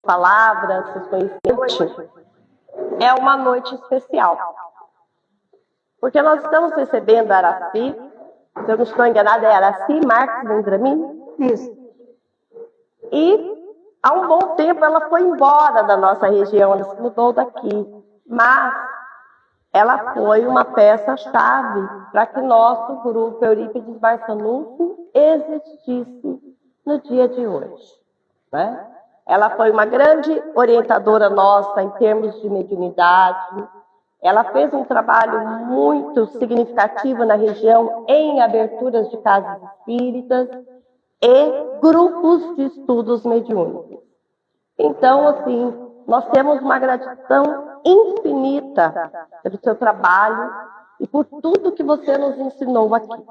palavras, seus conhecimentos, é uma noite especial. Porque nós estamos recebendo a Araci, se eu não estou enganada, é Araci Marques Vendramin? Isso. E há um bom tempo ela foi embora da nossa região, ela se mudou daqui. Mas ela foi uma peça-chave para que nosso grupo Eurípides Barçanufo existisse no dia de hoje, né? Ela foi uma grande orientadora nossa em termos de mediunidade. Ela fez um trabalho muito significativo na região em aberturas de casas espíritas e grupos de estudos mediúnicos. Então, assim, nós temos uma gratidão infinita pelo seu trabalho e por tudo que você nos ensinou aqui.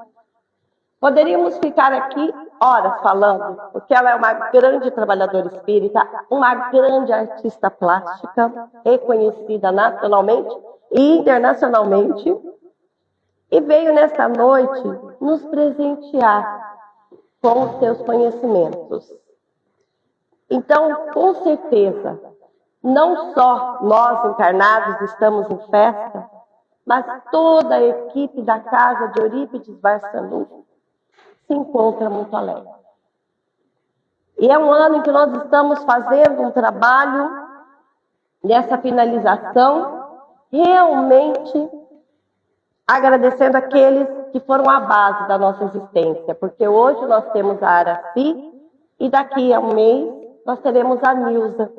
Poderíamos ficar aqui horas falando, porque ela é uma grande trabalhadora espírita, uma grande artista plástica, reconhecida nacionalmente e internacionalmente, e veio nesta noite nos presentear com os seus conhecimentos. Então, com certeza, não só nós encarnados estamos em festa, mas toda a equipe da Casa de Eurípides Barçanufo se encontra muito alegre. E é um ano em que nós estamos fazendo um trabalho nessa finalização, realmente agradecendo aqueles que foram a base da nossa existência, porque hoje nós temos a Araci e daqui a um mês nós teremos a Nilza,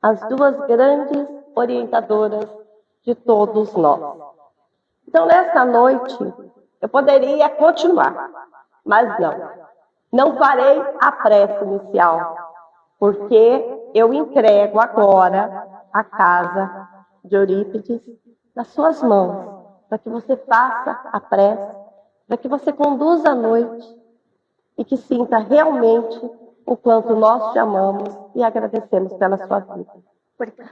as duas grandes orientadoras de todos nós. Então, nessa noite, eu poderia continuar, mas não farei a prece inicial, porque eu entrego agora a Casa de Eurípides nas suas mãos, para que você faça a prece, para que você conduza a noite e que sinta realmente o quanto nós te amamos e agradecemos pela sua vida. Obrigada.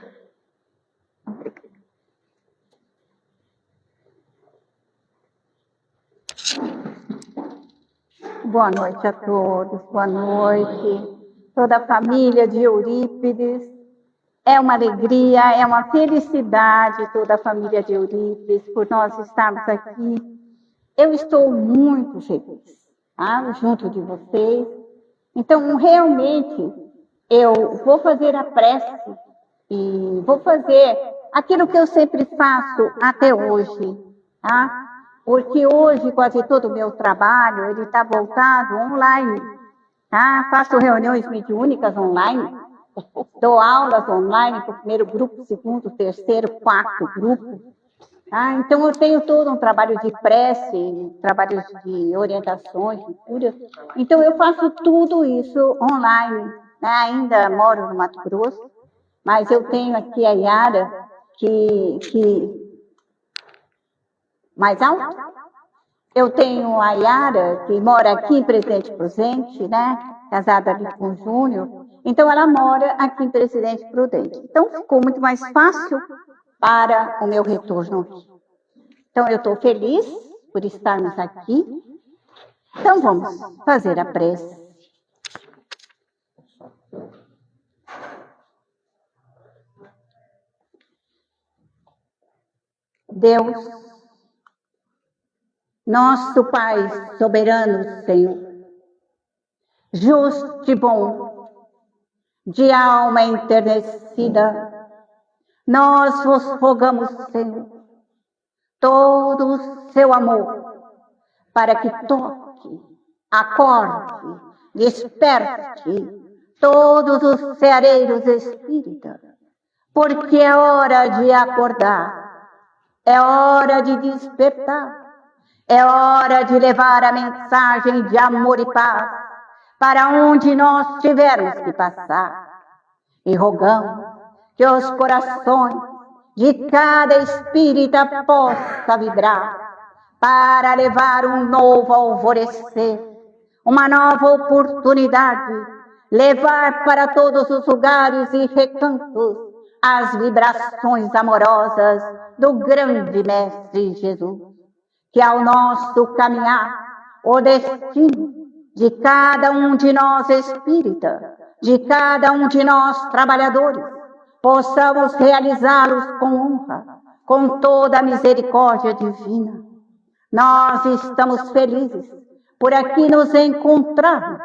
Boa noite a todos, boa noite, toda a família de Eurípides. É uma alegria, é uma felicidade toda a família de Eurípides por nós estarmos aqui. Eu estou muito feliz, tá? Junto de vocês. Então, realmente, eu vou fazer a prece e vou fazer aquilo que eu sempre faço até hoje, tá? Porque hoje quase todo o meu trabalho ele está voltado online, tá? Faço reuniões mediúnicas online, dou aulas online para o primeiro grupo, segundo, terceiro, quarto grupo. Tá? Então eu tenho todo um trabalho de prece, trabalhos de orientações, de cura. Então eu faço tudo isso online, né? Ainda moro no Mato Grosso, mas eu tenho aqui a Yara, mais alto? Eu tenho a Yara, que mora aqui em Presidente Prudente, né? Casada ali com o Júnior. Então, ela mora aqui em Presidente Prudente. Então, ficou muito mais fácil para o meu retorno aqui. Então, eu estou feliz por estarmos aqui. Então, vamos fazer a prece. Deus, nosso Pai soberano, Senhor, justo e bom, de alma enternecida, nós vos rogamos, Senhor, todo o seu amor, para que toque, acorde, desperte todos os ceareiros espíritas, porque é hora de acordar, é hora de despertar, é hora de levar a mensagem de amor e paz para onde nós tivermos que passar. E rogamos que os corações de cada espírita possa vibrar para levar um novo alvorecer, uma nova oportunidade, levar para todos os lugares e recantos as vibrações amorosas do grande Mestre Jesus. Que ao nosso caminhar, o destino de cada um de nós espírita de cada um de nós, trabalhadores, possamos realizá-los com honra, com toda a misericórdia divina. Nós estamos felizes por aqui nos encontrarmos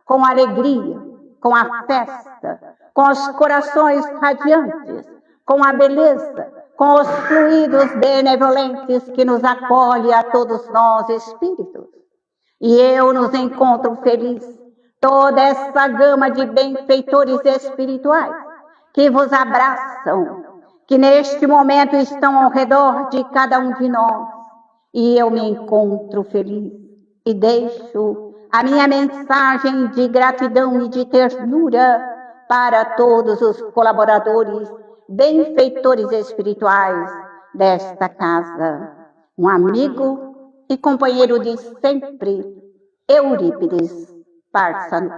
com alegria, com a festa, com os corações radiantes, com a beleza, com os fluidos benevolentes que nos acolhe a todos nós, espíritos. E eu nos encontro feliz, toda essa gama de benfeitores espirituais que vos abraçam, que neste momento estão ao redor de cada um de nós. E eu me encontro feliz e deixo a minha mensagem de gratidão e de ternura para todos os colaboradores, benfeitores espirituais desta casa. Um amigo e companheiro de sempre, Eurípides Pársaro.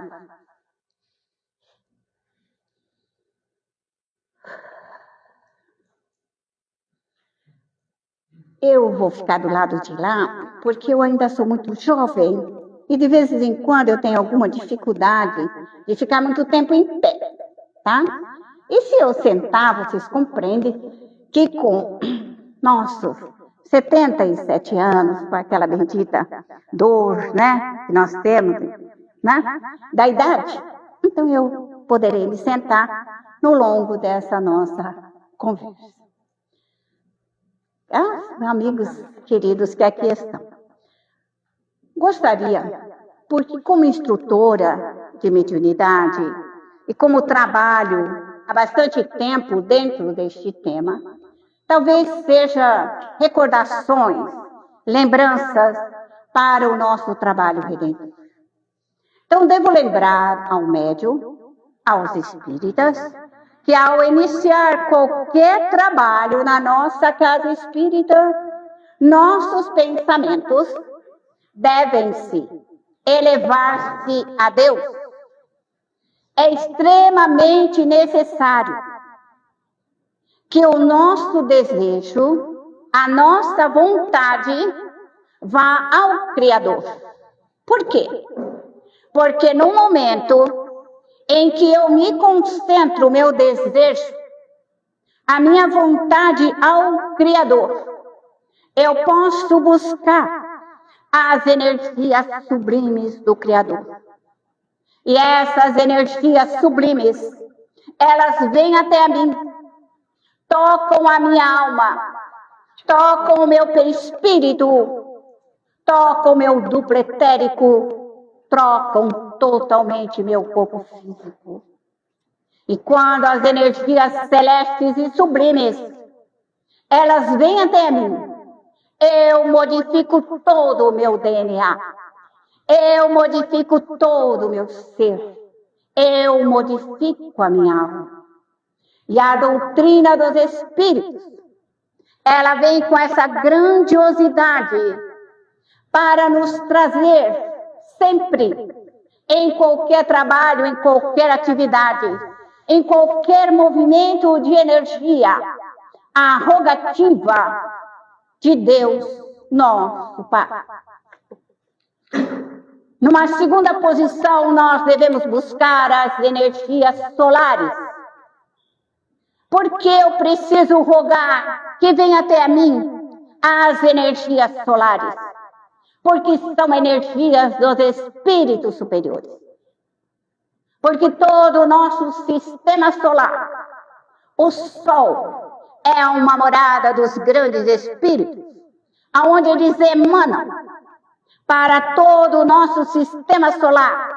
Eu vou ficar do lado de lá, porque eu ainda sou muito jovem e de vez em quando eu tenho alguma dificuldade de ficar muito tempo em pé, tá? E se eu sentar, vocês compreendem que com nossos 77 anos, com aquela bendita dor, né, que nós temos, né, da idade, então eu poderei me sentar no longo dessa nossa conversa. Amigos queridos que aqui estão, gostaria, porque como instrutora de mediunidade e como trabalho há bastante tempo dentro deste tema, talvez seja recordações, lembranças para o nosso trabalho redentor. Então, devo lembrar ao médium, aos espíritas, que ao iniciar qualquer trabalho na nossa casa espírita, nossos pensamentos devem-se elevar-se a Deus. É extremamente necessário que o nosso desejo, a nossa vontade, vá ao Criador. Por quê? Porque no momento em que eu me concentro, o meu desejo, a minha vontade ao Criador, eu posso buscar as energias sublimes do Criador. E essas energias sublimes, elas vêm até a mim, tocam a minha alma, tocam o meu perispírito, tocam o meu duplo etérico, trocam totalmente meu corpo físico. E quando as energias celestes e sublimes, elas vêm até mim, eu modifico todo o meu DNA, eu modifico todo o meu ser, eu modifico a minha alma. E a doutrina dos espíritos, ela vem com essa grandiosidade para nos trazer sempre, em qualquer trabalho, em qualquer atividade, em qualquer movimento de energia, a rogativa de Deus, nosso Pai. Numa segunda posição, nós devemos buscar as energias solares. Porque eu preciso rogar que venha até a mim as energias solares? Porque são energias dos espíritos superiores. Porque todo o nosso sistema solar, o Sol, é uma morada dos grandes espíritos, aonde eles emanam para todo o nosso sistema solar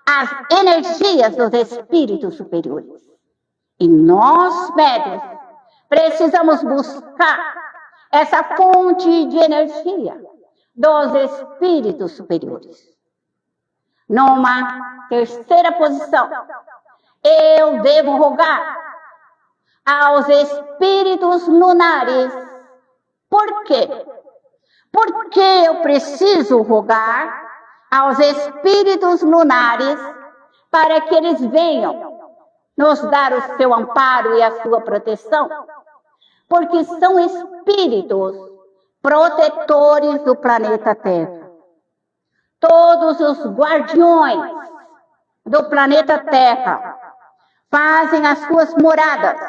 as energias dos espíritos superiores. E nós, médiuns, precisamos buscar essa fonte de energia dos espíritos superiores. Numa terceira posição, eu devo rogar aos espíritos lunares. Por quê? Porque eu preciso rogar aos espíritos lunares para que eles venham nos dar o seu amparo e a sua proteção, porque são espíritos protetores do planeta Terra. Todos os guardiões do planeta Terra fazem as suas moradas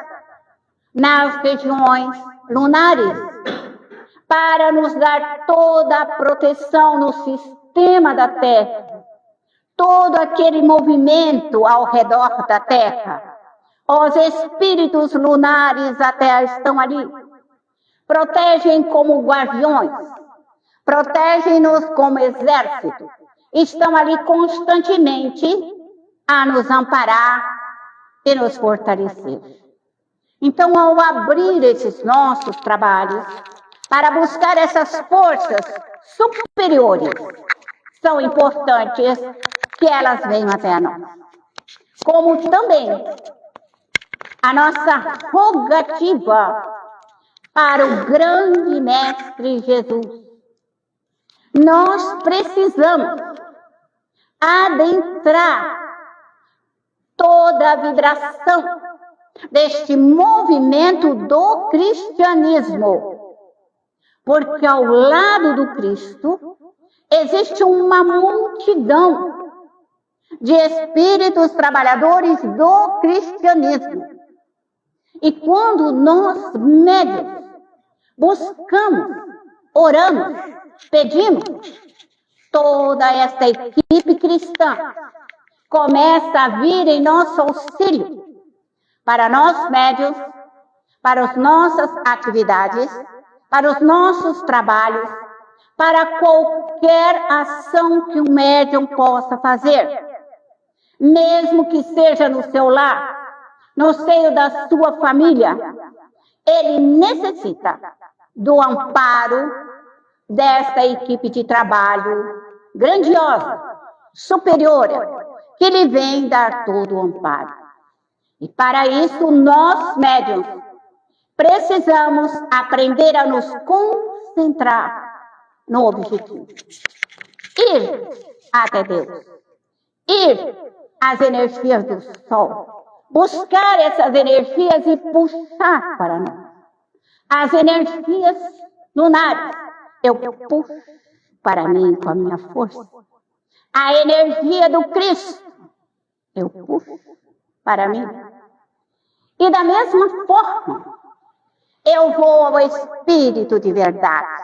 nas regiões lunares para nos dar toda a proteção no sistema da Terra, todo aquele movimento ao redor da Terra. Os espíritos lunares até estão ali, protegem como guardiões, protegem-nos como exército, estão ali constantemente a nos amparar e nos fortalecer. Então, ao abrir esses nossos trabalhos para buscar essas forças superiores, são importantes que elas venham até nós. Como também a nossa rogativa para o grande Mestre Jesus. Nós precisamos adentrar toda a vibração deste movimento do cristianismo, porque ao lado do Cristo existe uma multidão de espíritos trabalhadores do cristianismo. E quando nós, médiuns, buscamos, oramos, pedimos, toda esta equipe cristã começa a vir em nosso auxílio para nós médiuns, para as nossas atividades, para os nossos trabalhos, para qualquer ação que o médium possa fazer, mesmo que seja no seu lar, no seio da sua família, ele necessita do amparo desta equipe de trabalho grandiosa, superior, que lhe vem dar todo o amparo. E para isso, nós, médiuns, precisamos aprender a nos concentrar no objetivo. Ir até Deus. Ir às energias do Sol. Buscar essas energias e puxar para nós. As energias lunares, eu puxo para mim com a minha força. A energia do Cristo, eu puxo para mim. E da mesma forma, eu vou ao Espírito de verdade.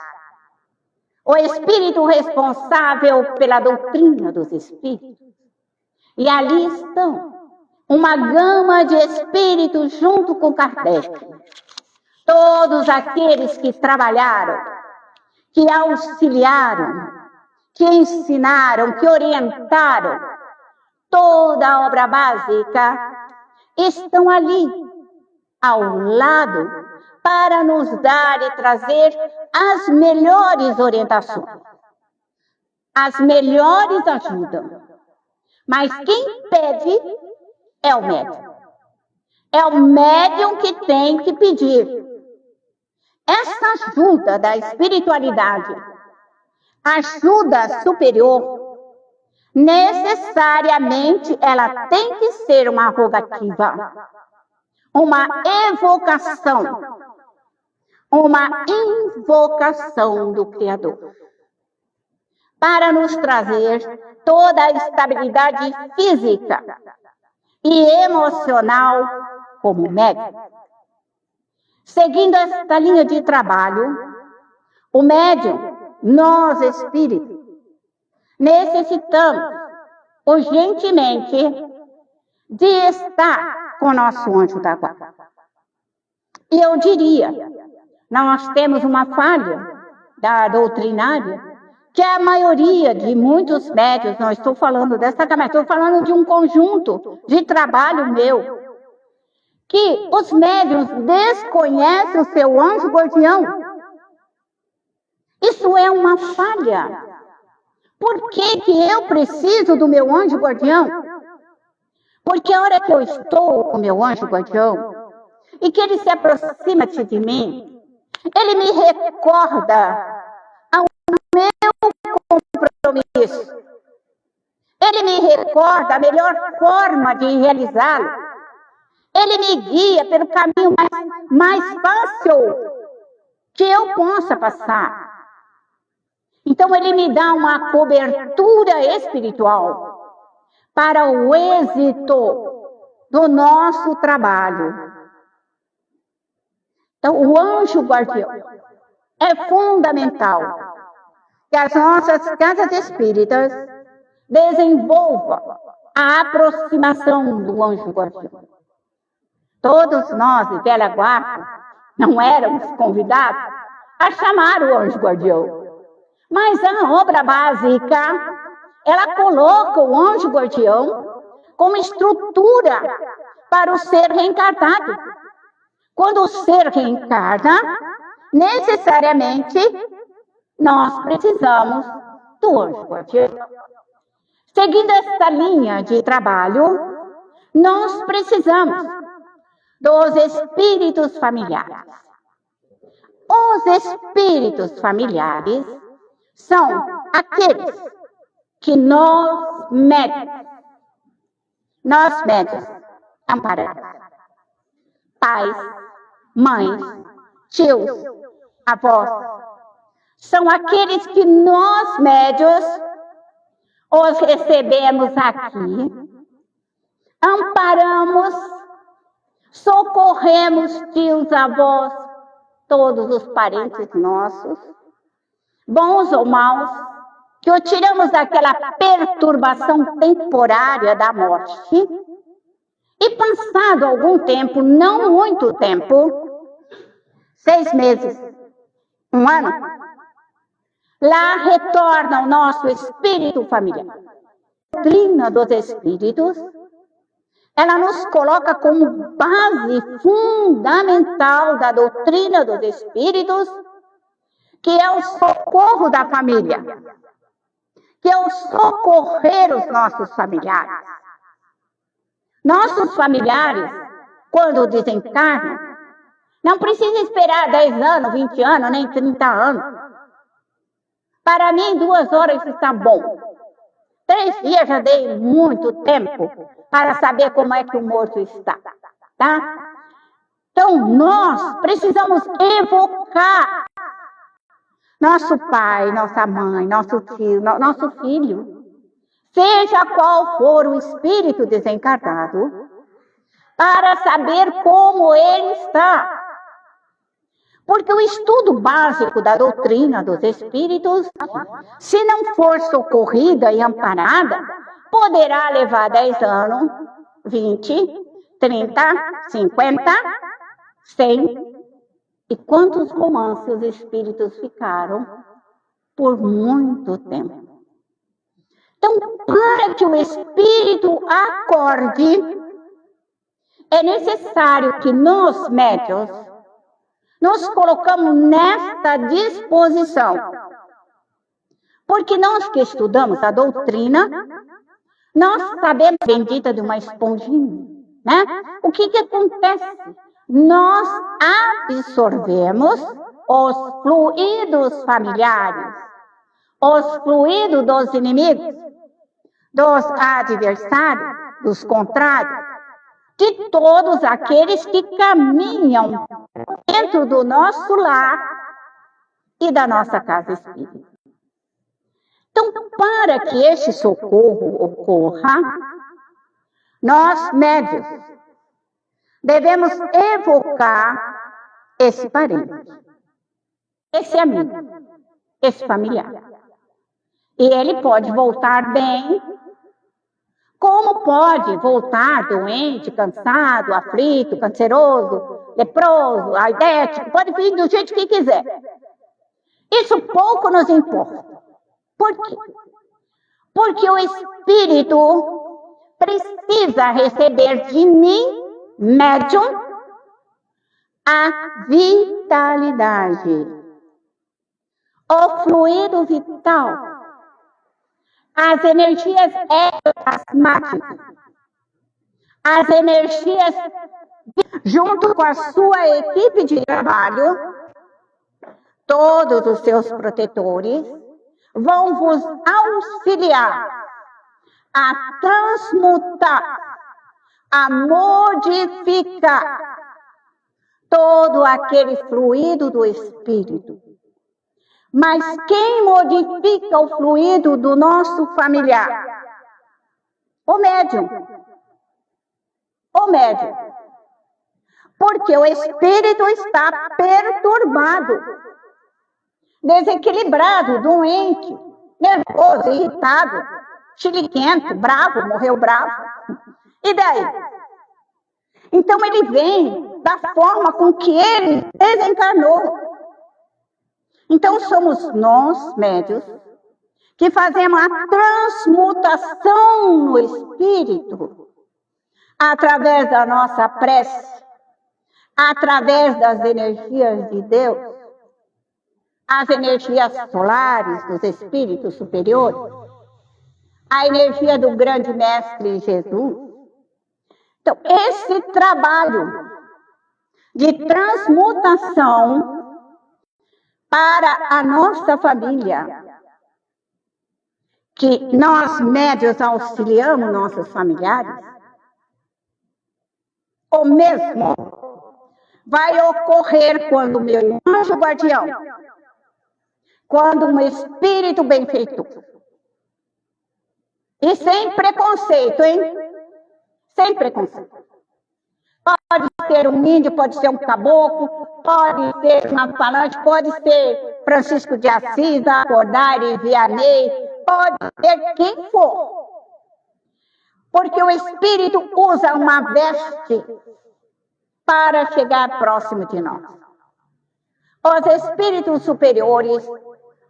O Espírito responsável pela doutrina dos Espíritos. E ali estão uma gama de espíritos junto com Kardec. Todos aqueles que trabalharam, que auxiliaram, que ensinaram, que orientaram toda a obra básica, estão ali, ao lado, para nos dar e trazer as melhores orientações, as melhores ajudas. Mas quem pede é o médium. É o médium que tem que pedir. Essa ajuda da espiritualidade, ajuda superior, necessariamente ela tem que ser uma rogativa, uma evocação, uma invocação do Criador, para nos trazer toda a estabilidade física e emocional como médium. Seguindo esta linha de trabalho, o médium, nós espíritos, necessitamos urgentemente de estar com o nosso anjo da guarda. E eu diria, nós temos uma falha da doutrinária, que a maioria de muitos médiuns, não estou falando dessa camada, estou falando de um conjunto de trabalho meu, que os médiuns desconhecem o seu anjo guardião. Isso é uma falha. Por que que eu preciso do meu anjo guardião? Porque a hora que eu estou com o meu anjo guardião, e que ele se aproxima de mim, ele me recorda ao meu compromisso. Ele me recorda a melhor forma de realizá-lo. Ele me guia pelo caminho mais fácil que eu possa passar. Então ele me dá uma cobertura espiritual para o êxito do nosso trabalho. Então, o anjo guardião é fundamental que as nossas casas espíritas desenvolvam a aproximação do anjo guardião. Todos nós, de velha guarda, não éramos convidados a chamar o anjo guardião. Mas a obra básica, ela coloca o anjo guardião como estrutura para o ser reencarnado. Quando o ser reencarna, necessariamente nós precisamos do anjo guardião. Seguindo esta linha de trabalho, nós precisamos dos espíritos familiares. Os espíritos familiares são aqueles que nós médios, amparamos. Pais, mães, tios, avós, são aqueles que nós médios os recebemos aqui, amparamos, socorremos tios, avós, todos os parentes nossos, bons ou maus, que o tiramos daquela perturbação temporária da morte. E passado algum tempo, não muito tempo, 6 meses, 1 ano, lá retorna o nosso espírito familiar. A doutrina dos espíritos, ela nos coloca como base fundamental da doutrina dos espíritos, que é o socorro da família, que é o socorrer os nossos familiares. Nossos familiares, quando desencarnam, não precisa esperar 10 anos, 20 anos, nem 30 anos. Para mim, 2 horas está bom. 3 dias já dei muito tempo para saber como é que o morto está, tá? Então, nós precisamos evocar nosso pai, nossa mãe, nosso tio, nosso filho, seja qual for o espírito desencarnado, para saber como ele está. Porque o estudo básico da doutrina dos espíritos, se não for socorrida e amparada, poderá levar 10 anos, 20, 30, 50, 100. E quantos romances os espíritos ficaram por muito tempo. Então, para que o espírito acorde, é necessário que nós, médios, nos colocamos nesta disposição. Porque nós que estudamos a doutrina, nós sabemos, bendita de uma esponjinha, né? O que acontece? Nós absorvemos os fluidos familiares, os fluidos dos inimigos, dos adversários, dos contrários, de todos aqueles que caminham dentro do nosso lar e da nossa casa espírita. Então, para que este socorro ocorra, nós, médios, devemos evocar esse parente, esse amigo, esse familiar. E ele pode voltar bem, como pode voltar doente, cansado, aflito, canceroso, leproso, aidético, pode vir do jeito que quiser. Isso pouco nos importa. Por quê? Porque o espírito precisa receber de mim, médium, a vitalidade, o fluido vital, as energias plasmáticas, as energias, junto com a sua equipe de trabalho, todos os seus protetores, vão vos auxiliar a transmutar, a modificar todo aquele fluido do espírito. Mas quem modifica o fluido do nosso familiar O médium. O médium. Porque o espírito está perturbado, desequilibrado, doente, nervoso, irritado, chiliquento, bravo, morreu bravo. E daí? Então ele vem da forma com que ele desencarnou. Então somos nós, médios, que fazemos a transmutação no espírito através da nossa prece, através das energias de Deus, as energias solares dos espíritos superiores, a energia do grande mestre Jesus. Então, esse trabalho de transmutação para a nossa família, que nós médios auxiliamos nossos familiares, o mesmo vai ocorrer quando meu anjo guardião, quando um espírito benfeitor, e sem preconceito, hein? Sem preconceito. Pode ser um índio, pode ser um caboclo, pode ser uma falante, pode ser Francisco de Assis, Acordare, Vianney, pode ser quem for. Porque o espírito usa uma veste para chegar próximo de nós. Os espíritos superiores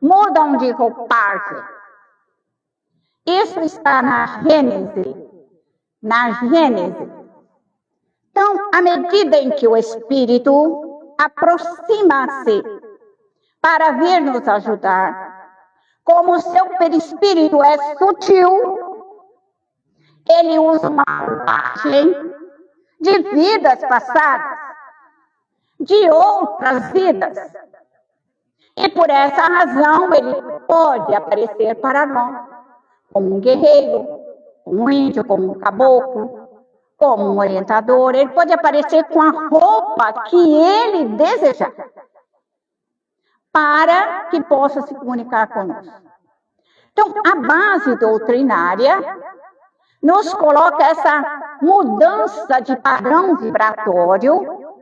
mudam de roupagem. Isso está na Gênese. Na Gênese. Então, à medida em que o espírito aproxima-se para vir nos ajudar, como o seu perispírito é sutil, ele usa uma roupagem de vidas passadas, de outras vidas. E por essa razão ele pode aparecer para nós como um guerreiro, como um índio, como um caboclo, como um orientador. Ele pode aparecer com a roupa que ele desejar, para que possa se comunicar conosco. Então, a base doutrinária nos coloca essa mudança de padrão vibratório,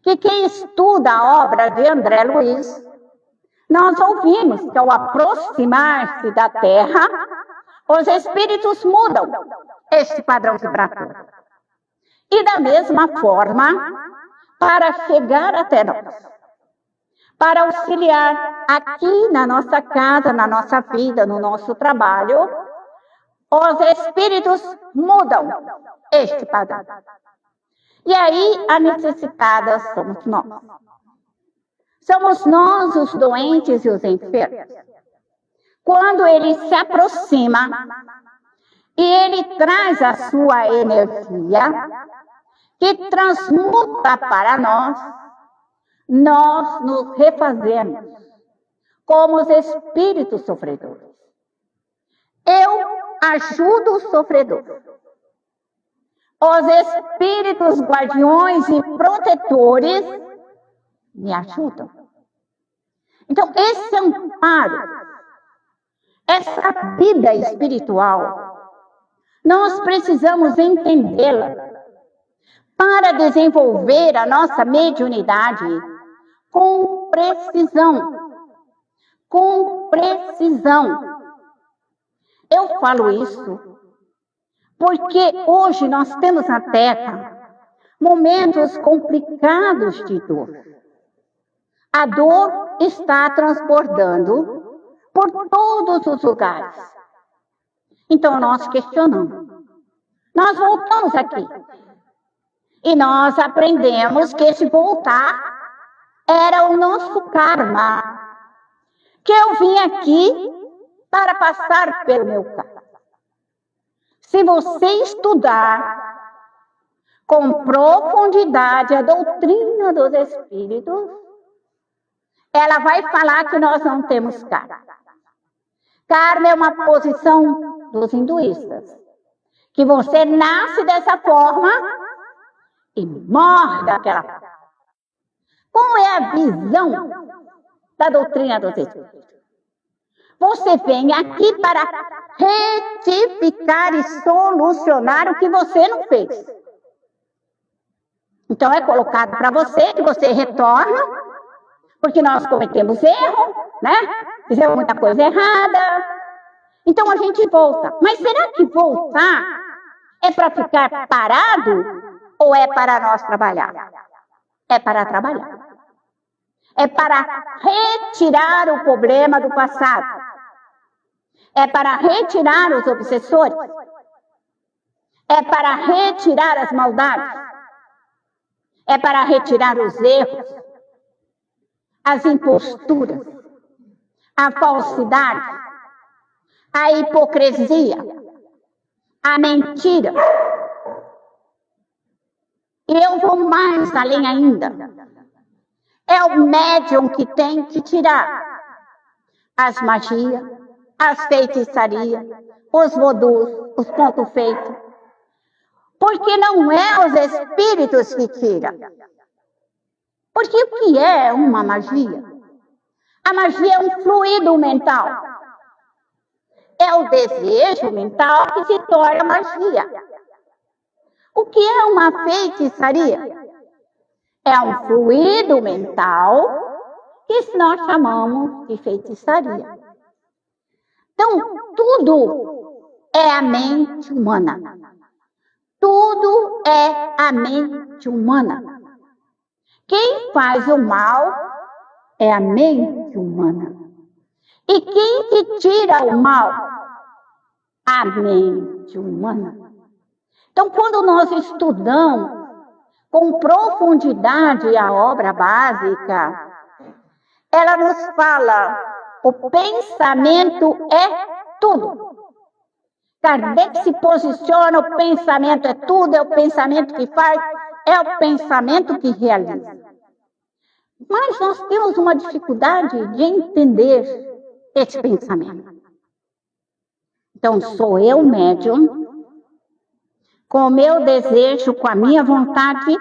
que quem estuda a obra de André Luiz, nós ouvimos que ao aproximar-se da Terra, os espíritos mudam este padrão vibratório. E da mesma forma, para chegar até nós, para auxiliar aqui na nossa casa, na nossa vida, no nosso trabalho, os espíritos mudam este padrão. E aí, a necessitada somos nós. Somos nós os doentes e os enfermos. Quando ele se aproxima e ele traz a sua energia, que transmuta para nós, nós nos refazemos como os espíritos sofredores. Eu ajudo o sofredor. Os espíritos guardiões e protetores me ajudam. Então, esse amparo, essa vida espiritual, nós precisamos entendê-la para desenvolver a nossa mediunidade com precisão. Com precisão. Eu falo isso porque hoje nós temos na Terra momentos complicados de dor. A dor está transbordando por todos os lugares. Então nós questionamos. Nós voltamos aqui. E nós aprendemos que esse voltar era o nosso karma. Que eu vim aqui para passar pelo meu karma. Se você estudar com profundidade a doutrina dos espíritos, ela vai falar que nós não temos karma. Karma é uma posição dos hinduístas, que você nasce dessa forma e morre daquela forma. Qual é a visão da doutrina dos espíritos? Você vem aqui para retificar e solucionar o que você não fez. Então é colocado para você que você retorna, porque nós cometemos erro, né? Fizemos muita coisa errada. Então a gente volta. Mas será que voltar é para ficar parado ou é para nós trabalhar? É para trabalhar. É para retirar o problema do passado. É para retirar os obsessores. É para retirar as maldades. É para retirar os erros, as imposturas, a falsidade, a hipocrisia, a mentira. E eu vou mais além ainda. É o médium que tem que tirar as magias, as feitiçarias, os vodus, os pontos feitos. Porque não é os espíritos que tiram. Porque o que é uma magia? A magia é um fluido mental. É o desejo mental que se torna magia. O que é uma feitiçaria? É um fluido mental que nós chamamos de feitiçaria. Então, tudo é a mente humana. Tudo é a mente humana. Quem faz o mal é a mente humana. E quem que tira o mal? A mente humana. Então, quando nós estudamos com profundidade a obra básica, ela nos fala: o pensamento é tudo. Kardec se posiciona: o pensamento é tudo, é o pensamento que faz, é o pensamento que realiza. Mas nós temos uma dificuldade de entender esse pensamento. Então, sou eu médium, com o meu desejo, com a minha vontade,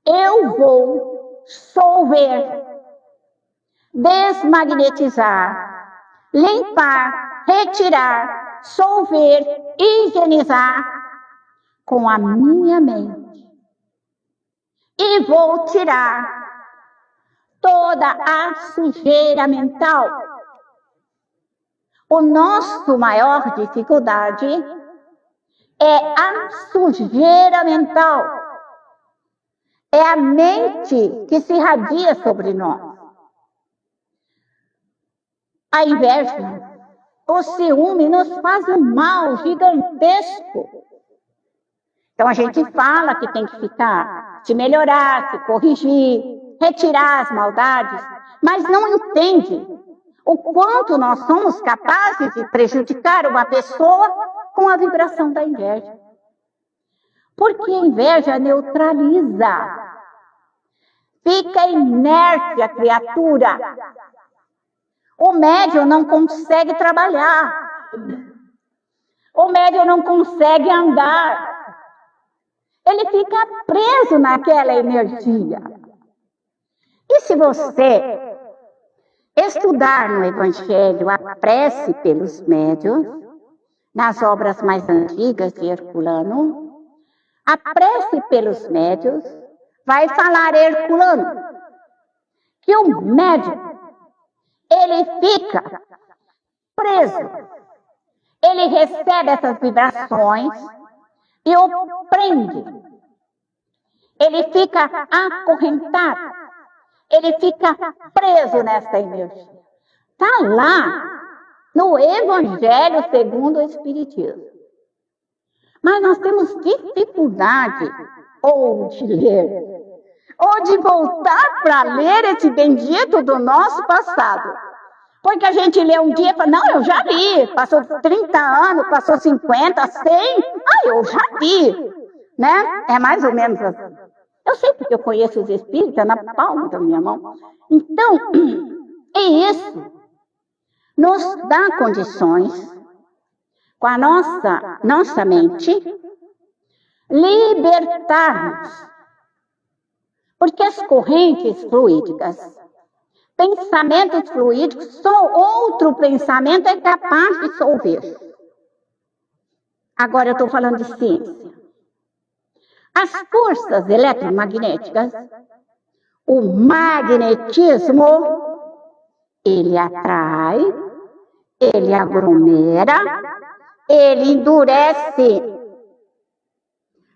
eu vou solver, desmagnetizar, limpar, retirar, solver, higienizar com a minha mente. E vou tirar toda a sujeira mental. O nosso maior dificuldade é a sujeira mental. É a mente que se irradia sobre nós. A inveja, o ciúme nos faz um mal gigantesco. Então a gente fala que tem que ficar, se melhorar, se corrigir, retirar as maldades, mas não entende o quanto nós somos capazes de prejudicar uma pessoa com a vibração da inveja. Porque a inveja neutraliza. Fica inerte a criatura. O médium não consegue trabalhar. O médium não consegue andar. Ele fica preso naquela energia. E se você estudar no Evangelho a prece pelos médiuns, nas obras mais antigas de Herculano, a prece pelos médiuns vai falar Herculano que o médium, ele fica preso, ele recebe essas vibrações e o prende, ele fica acorrentado, ele fica preso nessa energia. Está lá no Evangelho segundo o Espiritismo. Mas nós temos dificuldade ou de ler, ou de voltar para ler esse bendito do nosso passado. Porque a gente lê um dia e fala: não, eu já li, passou 30 anos, passou 50, 100, eu já li, né? É mais ou menos assim. Eu sei porque eu conheço os espíritas na palma da minha mão. Então, é isso. Nos dá condições, com a nossa mente, libertarmos. Porque as correntes fluídicas Pensamentos fluídicos, só outro pensamento é capaz de dissolver. Agora eu estou falando de ciência. As forças eletromagnéticas, o magnetismo, ele atrai, ele aglomera, ele endurece.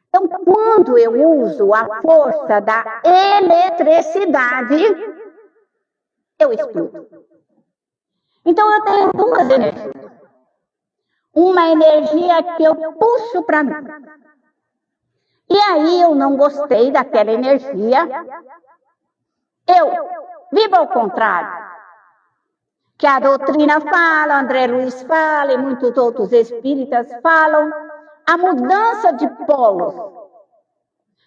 Então, quando eu uso a força da eletricidade, eu explodo. Então, eu tenho duas energias. Uma energia que eu puxo para mim. E aí eu não gostei daquela energia. Eu vivo ao contrário. Que a doutrina fala, André Luiz fala e muitos outros espíritas falam, a mudança de polos.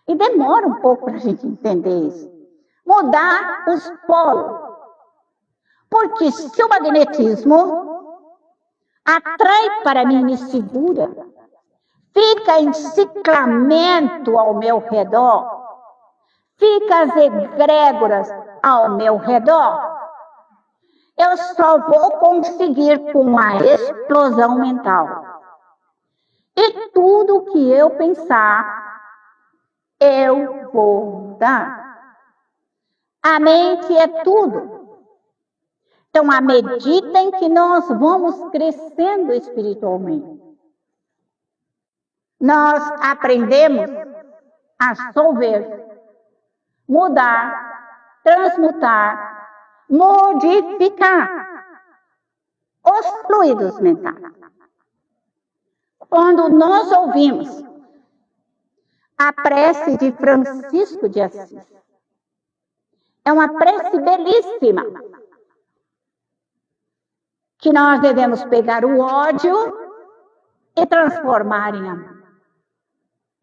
E demora um pouco para a gente entender isso. Mudar os polos. Porque se o magnetismo atrai para mim e me segura, fica em ciclamento ao meu redor, fica as egrégoras ao meu redor, eu só vou conseguir com a explosão mental. E tudo que eu pensar, eu vou mudar. A mente é tudo. Então, à medida em que nós vamos crescendo espiritualmente, nós aprendemos a solver, mudar, transmutar, modificar os fluidos mentais. Quando nós ouvimos a prece de Francisco de Assis, é uma prece belíssima, que nós devemos pegar o ódio e transformar em amor.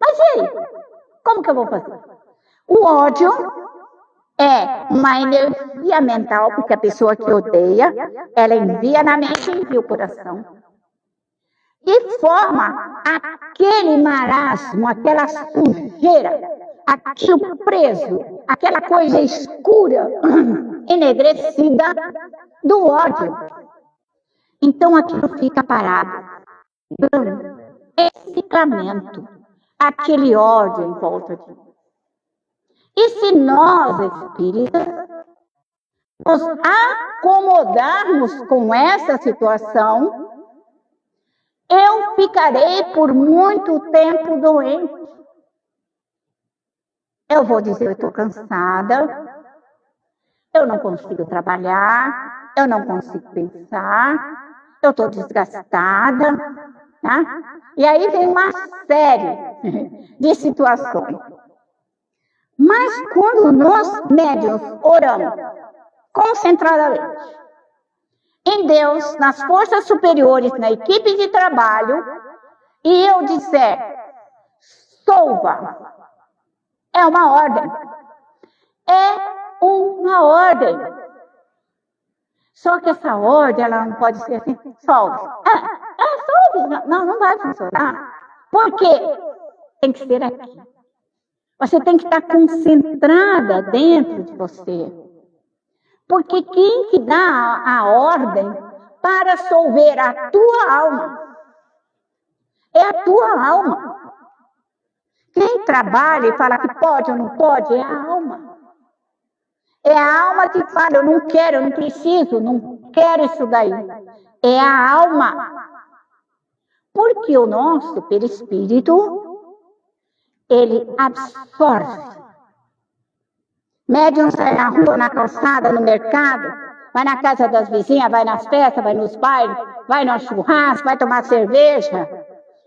Mas e aí? Como que eu vou fazer? O ódio é uma energia mental, porque a pessoa que odeia, ela envia na mente e envia o coração. E forma aquele marasmo, aquela sujeira, aquilo preso, aquela coisa escura, enegrecida do ódio. Então aquilo fica parado. É ciclamento, aquele ódio em volta de nós. E se nós, espíritas, nos acomodarmos com essa situação, eu ficarei por muito tempo doente. Eu vou dizer, eu estou cansada, eu não consigo trabalhar, eu não consigo pensar, eu estou desgastada, tá? E aí vem uma série de situações. Mas quando nós, médiuns, oramos concentradamente em Deus, nas forças superiores, na equipe de trabalho, e eu disser, solva, é uma ordem. É uma ordem. Só que essa ordem, ela não pode ser assim, solve. Solve. Não vai funcionar. Por quê? Tem que ser aqui. Você tem que estar concentrada dentro de você. Porque quem que dá a ordem para solver a tua alma é a tua alma. Quem trabalha e fala que pode ou não pode é a alma. É a alma que fala, eu não quero, eu não preciso, não quero isso daí. É a alma. Porque o nosso perispírito, ele absorve. Médium sai na rua, na calçada, no mercado, vai na casa das vizinhas, vai nas festas, vai nos bailes, vai no churrasco, vai tomar cerveja,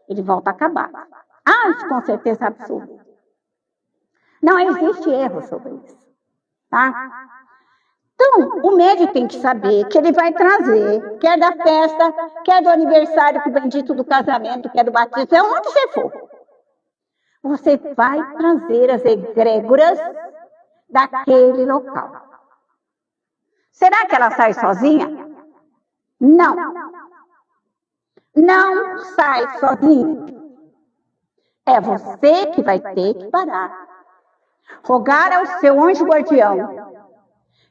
ele volta acabado. Isso com certeza absoluta. Não existe erro sobre isso. Tá? Então, o médium tem que saber que ele vai trazer, quer da festa, quer do aniversário, que bendito do casamento, quer do batismo, é onde você for. Você vai trazer as egrégoras daquele local. Será que ela sai sozinha? Não. Não sai sozinha. É você que vai ter que parar. Rogar ao seu anjo guardião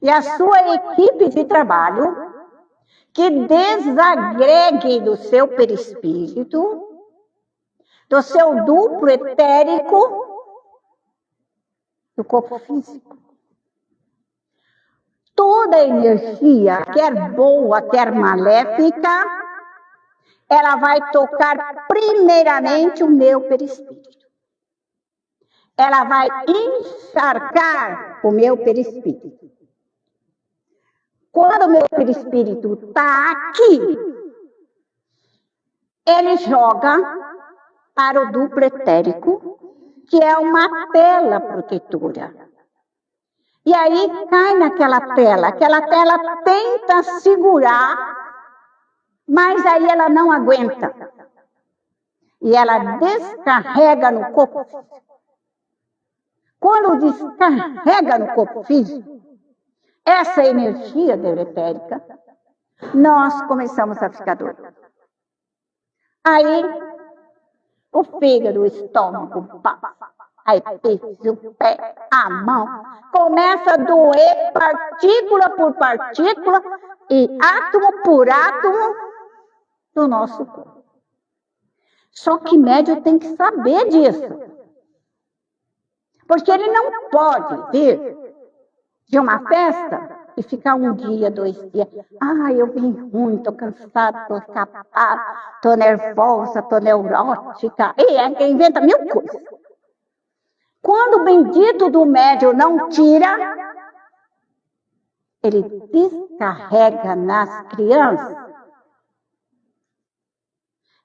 e a sua equipe de trabalho que desagregue do seu perispírito, do seu duplo etérico, do corpo físico. Toda energia, quer boa, quer maléfica, ela vai tocar primeiramente o meu perispírito. Ela vai encharcar o meu perispírito. Quando o meu perispírito está aqui, ele joga para o duplo etérico, que é uma tela protetora. E aí cai naquela tela, aquela tela tenta segurar, mas aí ela não aguenta. E ela descarrega no corpo físico. Quando descarrega no corpo físico, essa energia deletéria, nós começamos a ficar doidos. Aí, o fígado, o estômago, o pá, a epífise, o pé, a mão, começa a doer partícula por partícula e átomo por átomo do nosso corpo. Só que médium tem que saber disso. Porque ele não pode vir de uma festa e ficar um dia, 2 dias. Ah, eu vim ruim, estou cansada, estou escapada, estou nervosa, estou neurótica. E é que inventa 1000 coisas. Quando o bendito do médium não tira, ele descarrega nas crianças.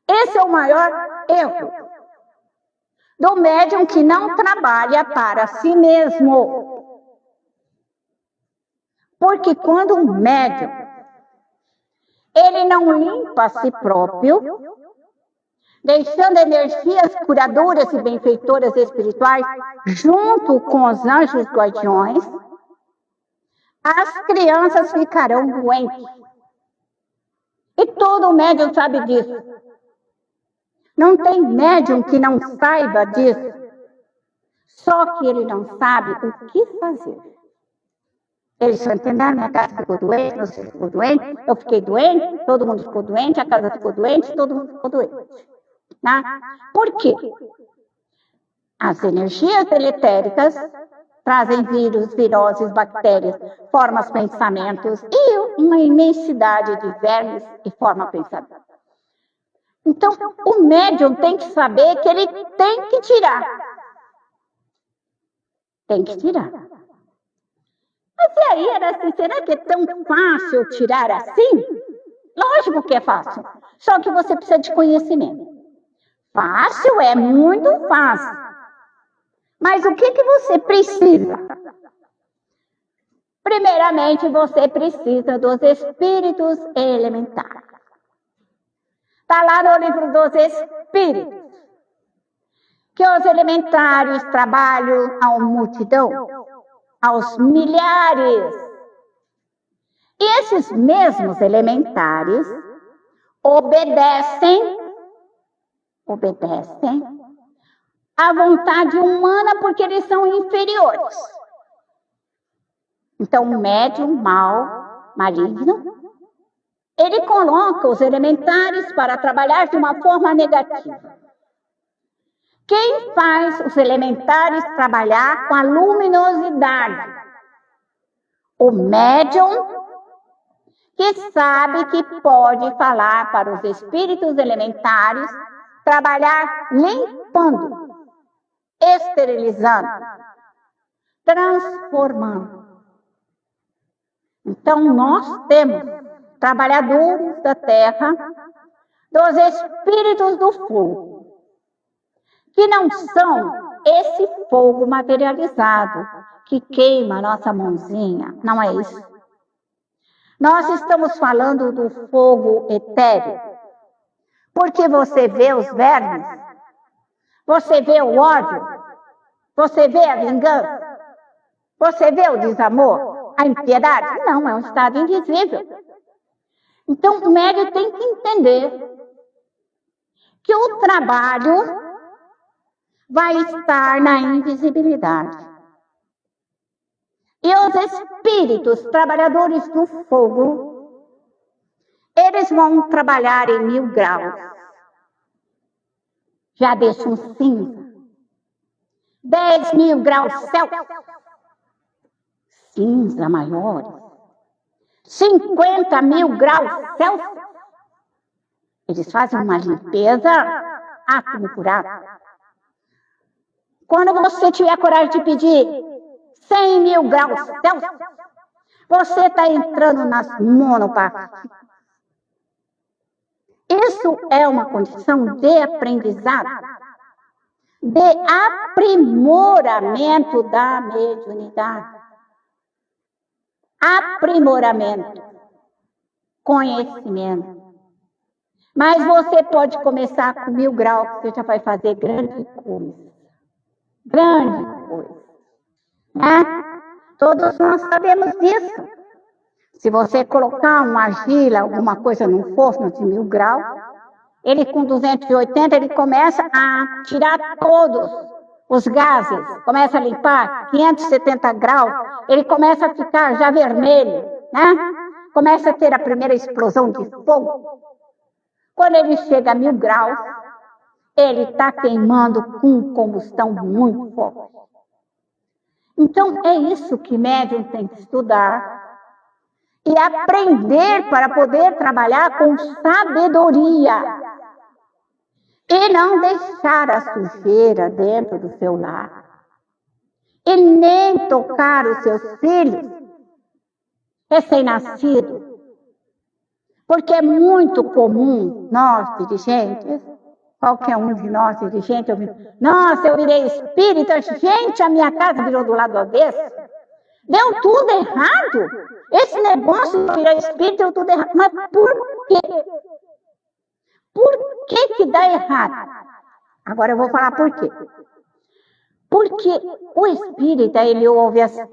Esse é o maior erro do médium que não trabalha para si mesmo. Porque quando o médium, ele não limpa a si próprio, deixando energias curadoras e benfeitoras espirituais junto com os anjos guardiões, as crianças ficarão doentes. E todo médium sabe disso. Não tem médium que não saiba disso. Só que ele não sabe o que fazer. Eles só entenderam, minha casa ficou doente, você ficou doente, eu fiquei doente, todo mundo ficou doente, a casa ficou doente, todo mundo ficou doente. Tá? Por quê? As energias deletéricas trazem vírus, viroses, bactérias, formas pensamentos e uma imensidade de vermes e forma pensamento. Então, o médium tem que saber que ele tem que tirar. Tem que tirar. Mas e aí, era assim, será que é tão fácil tirar assim? Lógico que é fácil. Só que você precisa de conhecimento. Fácil é muito fácil. Mas o que você precisa? Primeiramente, você precisa dos espíritos elementares. Está lá no livro dos espíritos. Que os elementares trabalham a multidão, aos milhares. E esses mesmos elementares obedecem à vontade humana porque eles são inferiores. Então, o médium mau, maligno, ele coloca os elementares para trabalhar de uma forma negativa. Quem faz os elementares trabalhar com a luminosidade? O médium que sabe que pode falar para os espíritos elementares, trabalhar limpando, esterilizando, transformando. Então, nós temos trabalhadores da terra, dos espíritos do fogo, que não são esse fogo materializado, que queima a nossa mãozinha, não é isso. Nós estamos falando do fogo etéreo, porque você vê os vermes, você vê o ódio, você vê a vingança, você vê o desamor, a impiedade? Não, é um estado invisível. Então, o médium tem que entender que o trabalho vai estar na invisibilidade. E seus espíritos, trabalhadores do fogo, eles vão trabalhar em 1000 graus. Já deixa um cinza. 10.000 graus Celsius. Cinza maiores. 50.000 graus Celsius. Eles fazem uma limpeza átomo por átomo. Quando você tiver coragem de pedir 100.000 graus Celsius, você está entrando nas monopartes. Isso é uma condição de aprendizado, de aprimoramento da mediunidade. Aprimoramento, conhecimento. Mas você pode começar com 1000 graus, que você já vai fazer grande coisa. Grande coisa. Né? Todos nós sabemos disso. Se você colocar uma argila, alguma coisa num forno de 1000 graus, ele com 280, ele começa a tirar todos os gases, começa a limpar. 570 graus, ele começa a ficar já vermelho, né? Começa a ter a primeira explosão de fogo. Quando ele chega a 1000 graus, ele está queimando com combustão muito forte. Então, é isso que médium tem que estudar e aprender para poder trabalhar com sabedoria e não deixar a sujeira dentro do seu lar e nem tocar os seus filhos recém-nascidos, porque é muito comum nós, dirigentes, qualquer um de nós, dirigente, nossa, eu virei espírita, gente, a minha casa virou do lado avesso. Deu tudo errado. Esse negócio de virar espírita deu tudo errado. Mas por quê? Por que dá errado? Agora eu vou falar por quê. Porque o espírita, ele ouve assim,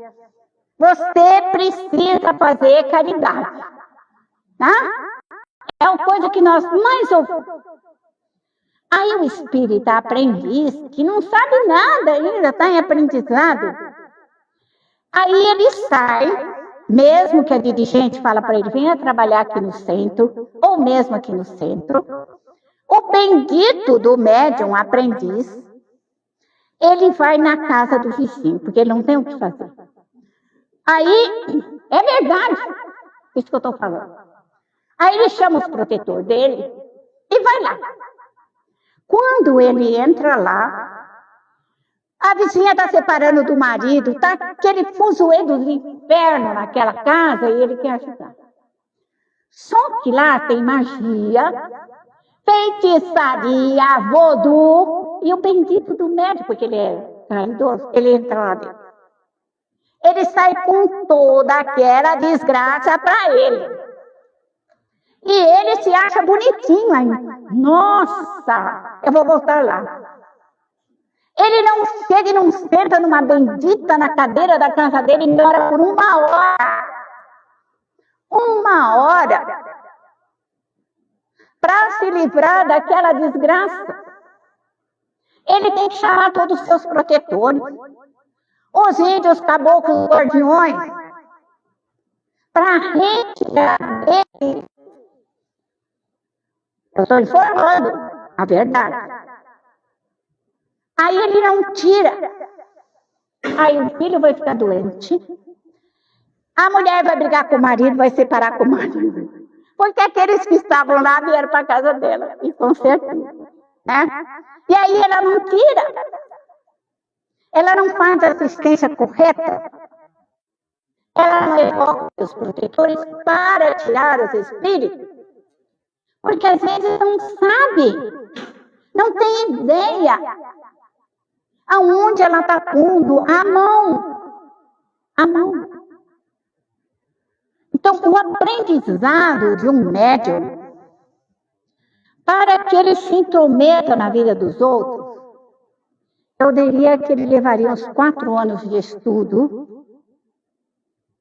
você precisa fazer caridade. Tá? É uma coisa que nós mais ouvimos. Aí o espírita aprendiz, que não sabe nada ainda, está em aprendizado. Aí ele sai, mesmo que a dirigente fala para ele, venha trabalhar aqui no centro, ou mesmo aqui no centro. O bendito do médium aprendiz, ele vai na casa do vizinho, porque ele não tem o que fazer. Aí, é verdade, isso que eu estou falando. Aí ele chama os protetores dele e vai lá. Quando ele entra lá, a vizinha está separando do marido, está aquele fuzuê do inferno naquela casa e ele quer ajudar. Só que lá tem magia, feitiçaria, voodoo e o bendito do médico, porque ele é caridoso, ele entra lá dentro. Ele sai com toda aquela desgraça para ele. E ele se acha bonitinho ainda. Nossa, eu vou voltar lá. Ele não chega e não senta numa bendita na cadeira da casa dele e ora por 1 hora. 1 hora. Para se livrar daquela desgraça. Ele tem que chamar todos os seus protetores. Os índios, caboclos, guardiões. Para retirar dele. Eu estou informando a verdade. Aí ele não tira. Aí o filho vai ficar doente. A mulher vai brigar com o marido, vai separar com o marido. Porque aqueles que estavam lá vieram para a casa dela. E com certeza. Né? E aí ela não tira. Ela não faz a assistência correta. Ela não evoca os protetores para tirar os espíritos. Porque às vezes não sabe, não tem ideia aonde ela está pondo a mão. A mão. Então, o aprendizado de um médium, para que ele se intrometa na vida dos outros, eu diria que ele levaria uns 4 anos de estudo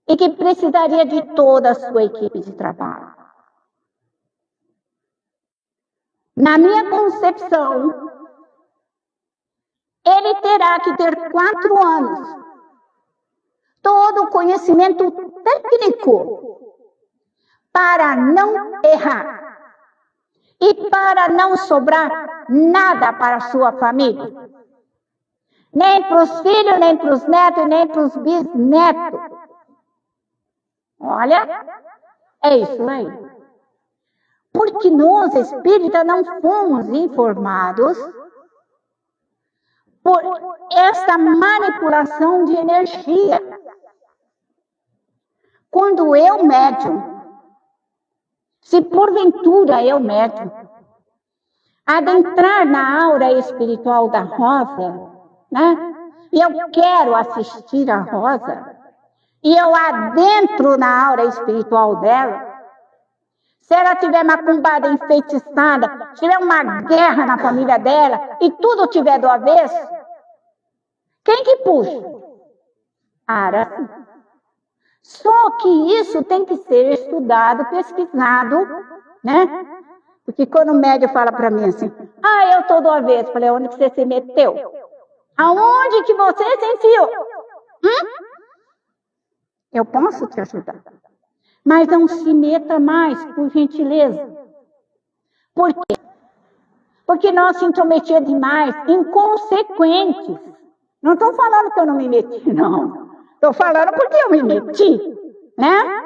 e que precisaria de toda a sua equipe de trabalho. Na minha concepção, ele terá que ter 4 anos. Todo conhecimento técnico para não errar e para não sobrar nada para a sua família. Nem para os filhos, nem para os netos, nem para os bisnetos. Olha, é isso aí. Porque nós, espíritas, não fomos informados por essa manipulação de energia. Quando eu, médium, se porventura eu, médium, adentrar na aura espiritual da Rosa, né? E eu quero assistir a Rosa, e eu adentro na aura espiritual dela, se ela tiver macumbada, enfeitiçada, tiver uma guerra na família dela, e tudo tiver do avesso, quem que puxa? Ara. Só que isso tem que ser estudado, pesquisado, né? Porque quando o médium fala para mim assim, eu estou do avesso, falei, onde que você se meteu? Aonde que você se enfiou? Eu posso te ajudar. Mas não se meta mais, por gentileza. Por quê? Porque nós se intrometimos demais, inconsequentes. Não estou falando que eu não me meti, não. Estou falando porque eu me meti, né?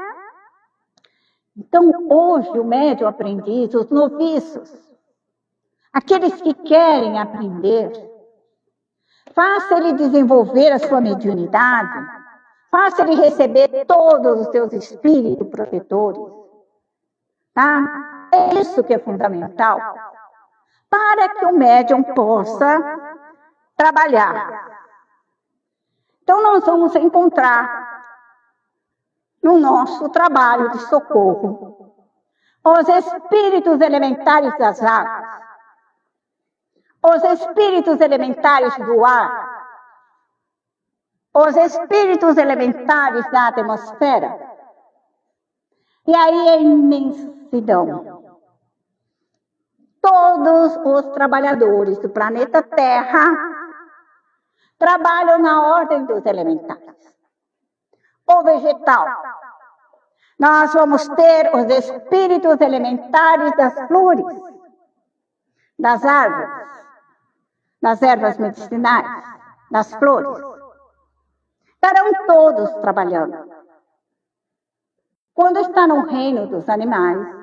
Então, hoje, o médium aprendiz, os noviços, aqueles que querem aprender, faça ele desenvolver a sua mediunidade, faça ele receber todos os seus espíritos protetores, tá? É isso que é fundamental, para que o médium possa trabalhar. Então, nós vamos encontrar no nosso trabalho de socorro os espíritos elementares das águas, os espíritos elementares do ar, os espíritos elementares da atmosfera, e aí a imensidão. Todos os trabalhadores do planeta Terra trabalham na ordem dos elementares. O vegetal. Nós vamos ter os espíritos elementares das flores, das árvores, das ervas medicinais, das flores. Estarão todos trabalhando. Quando está no reino dos animais,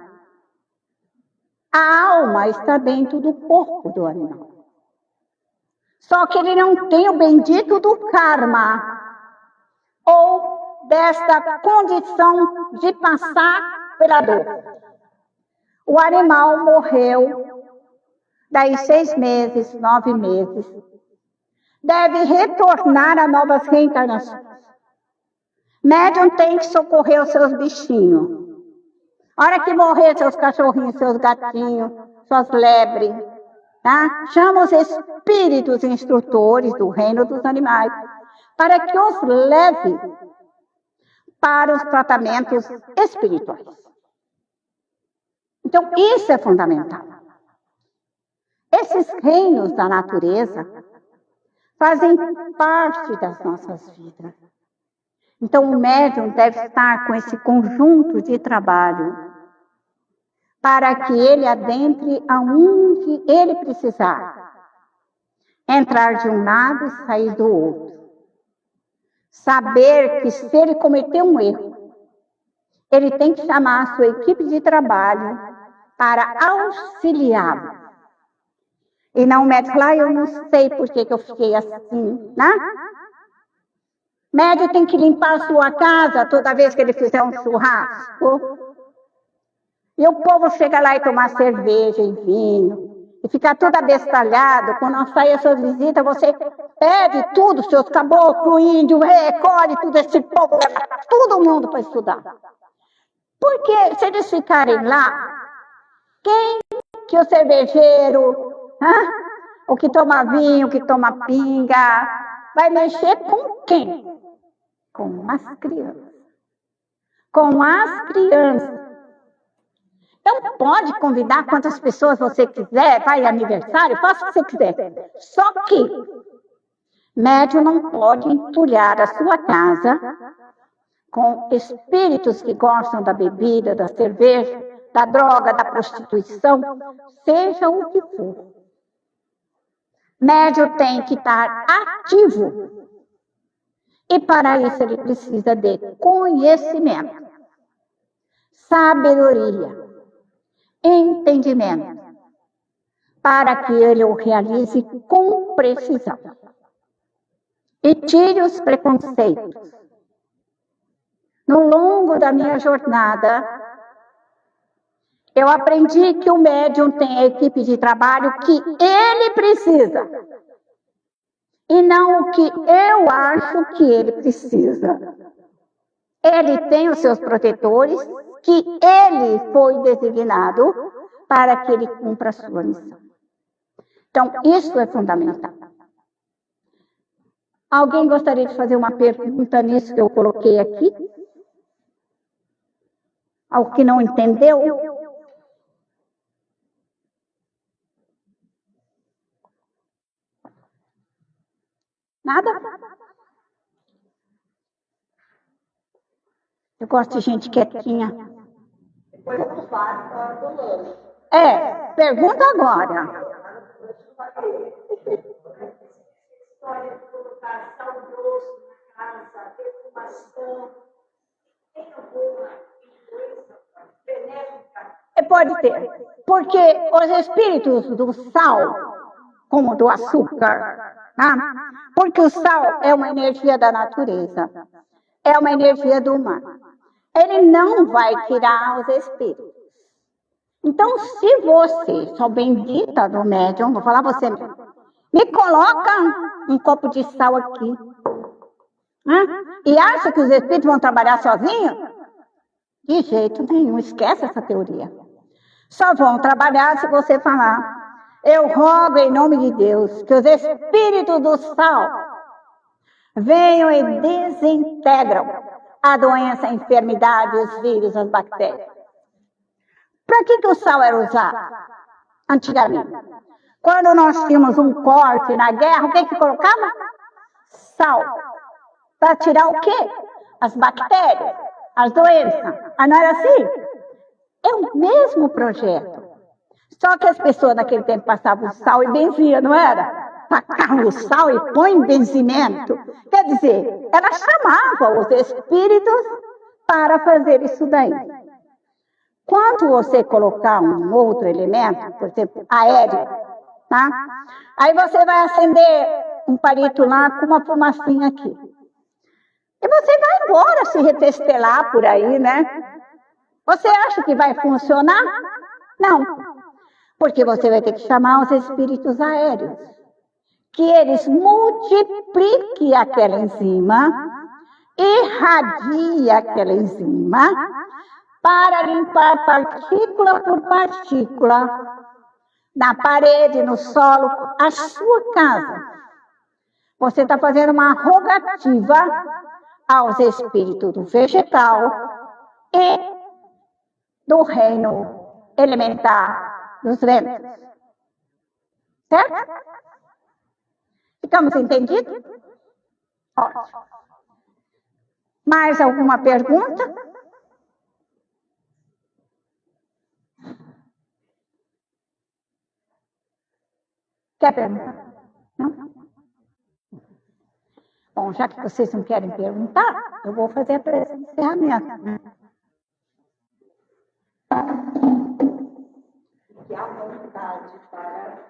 a alma está dentro do corpo do animal. Só que ele não tem o bendito do karma, ou desta condição de passar pela dor. O animal morreu, daí 6 meses, 9 meses, deve retornar a novas reencarnações. Médium tem que socorrer os seus bichinhos. A hora que morrer seus cachorrinhos, seus gatinhos, suas lebres, tá? Chama os espíritos instrutores do reino dos animais para que os leve para os tratamentos espirituais. Então, isso é fundamental. Esses reinos da natureza fazem parte das nossas vidas. Então, o médium deve estar com esse conjunto de trabalho para que ele adentre aonde ele precisar. Entrar de um lado e sair do outro. Saber que se ele cometer um erro, ele tem que chamar a sua equipe de trabalho para auxiliá-lo. E não o médico falar, eu não sei por que eu fiquei assim, né? Médico tem que limpar a sua casa toda vez que ele fizer um churrasco. E o povo chega lá e tomar cerveja e vinho, e fica todo abestalhado. Quando não sai as suas visitas, você pede tudo, seus caboclos, índios, recolhe tudo esse povo, todo mundo para estudar. Porque se eles ficarem lá, quem que o cervejeiro, o que toma vinho, o que toma pinga, vai mexer com quem? Com as crianças. Com as crianças. Então, pode convidar quantas pessoas você quiser, vai aniversário, faça o que você quiser. Só que médium não pode entulhar a sua casa com espíritos que gostam da bebida, da cerveja, da droga, da prostituição, seja o que for. Médium tem que estar ativo. E para isso ele precisa de conhecimento, sabedoria, entendimento, para que ele o realize com precisão. E tire os preconceitos. No longo da minha jornada, eu aprendi que o médium tem a equipe de trabalho que ele precisa. E não o que eu acho que ele precisa. Ele tem os seus protetores, que ele foi designado para que ele cumpra a sua missão. Então, isso é fundamental. Alguém gostaria de fazer uma pergunta nisso que eu coloquei aqui? Algo que não entendeu? Nada? Eu gosto de gente quietinha. Pergunta agora. História de colocar sal grosso na casa, defumação, tem alguma influência benéfica? Pode ter, porque os espíritos do sal, como do açúcar, tá? Porque o sal é uma energia da natureza, é uma energia do mar. Ele não vai tirar os espíritos. Então, se você, só bendita do médium, vou falar você mesmo, me coloca um copo de sal aqui. E acha que os espíritos vão trabalhar sozinhos? De jeito nenhum, esquece essa teoria. Só vão trabalhar se você falar: eu rogo em nome de Deus que os espíritos do sal venham e desintegram a doença, a enfermidade, os vírus, as bactérias. Para que o sal era usado antigamente? Quando nós tínhamos um corte na guerra, o que colocava? Sal. Para tirar o quê? As bactérias, as doenças. Não era assim? É o mesmo projeto. Só que as pessoas naquele tempo passavam o sal e benziam, não era? Tacavam o sal e põem benzimento. Quer dizer, ela chamava os espíritos para fazer isso daí. Quando você colocar um outro elemento, por exemplo, aéreo, tá? Aí você vai acender um palito lá com uma fumacinha aqui. E você vai embora se retestelar por aí, né? Você acha que vai funcionar? Não. Porque você vai ter que chamar os espíritos aéreos. Que eles multipliquem aquela enzima, irradiem aquela enzima, para limpar partícula por partícula, na parede, no solo, a sua casa. Você está fazendo uma rogativa aos espíritos do vegetal e do reino elementar dos ventos. Certo? Ficamos entendidos? Ótimo. Mais alguma pergunta? Quer perguntar? Não? Bom, já que vocês não querem perguntar, eu vou fazer a prece de encerramento. Que há vontade para...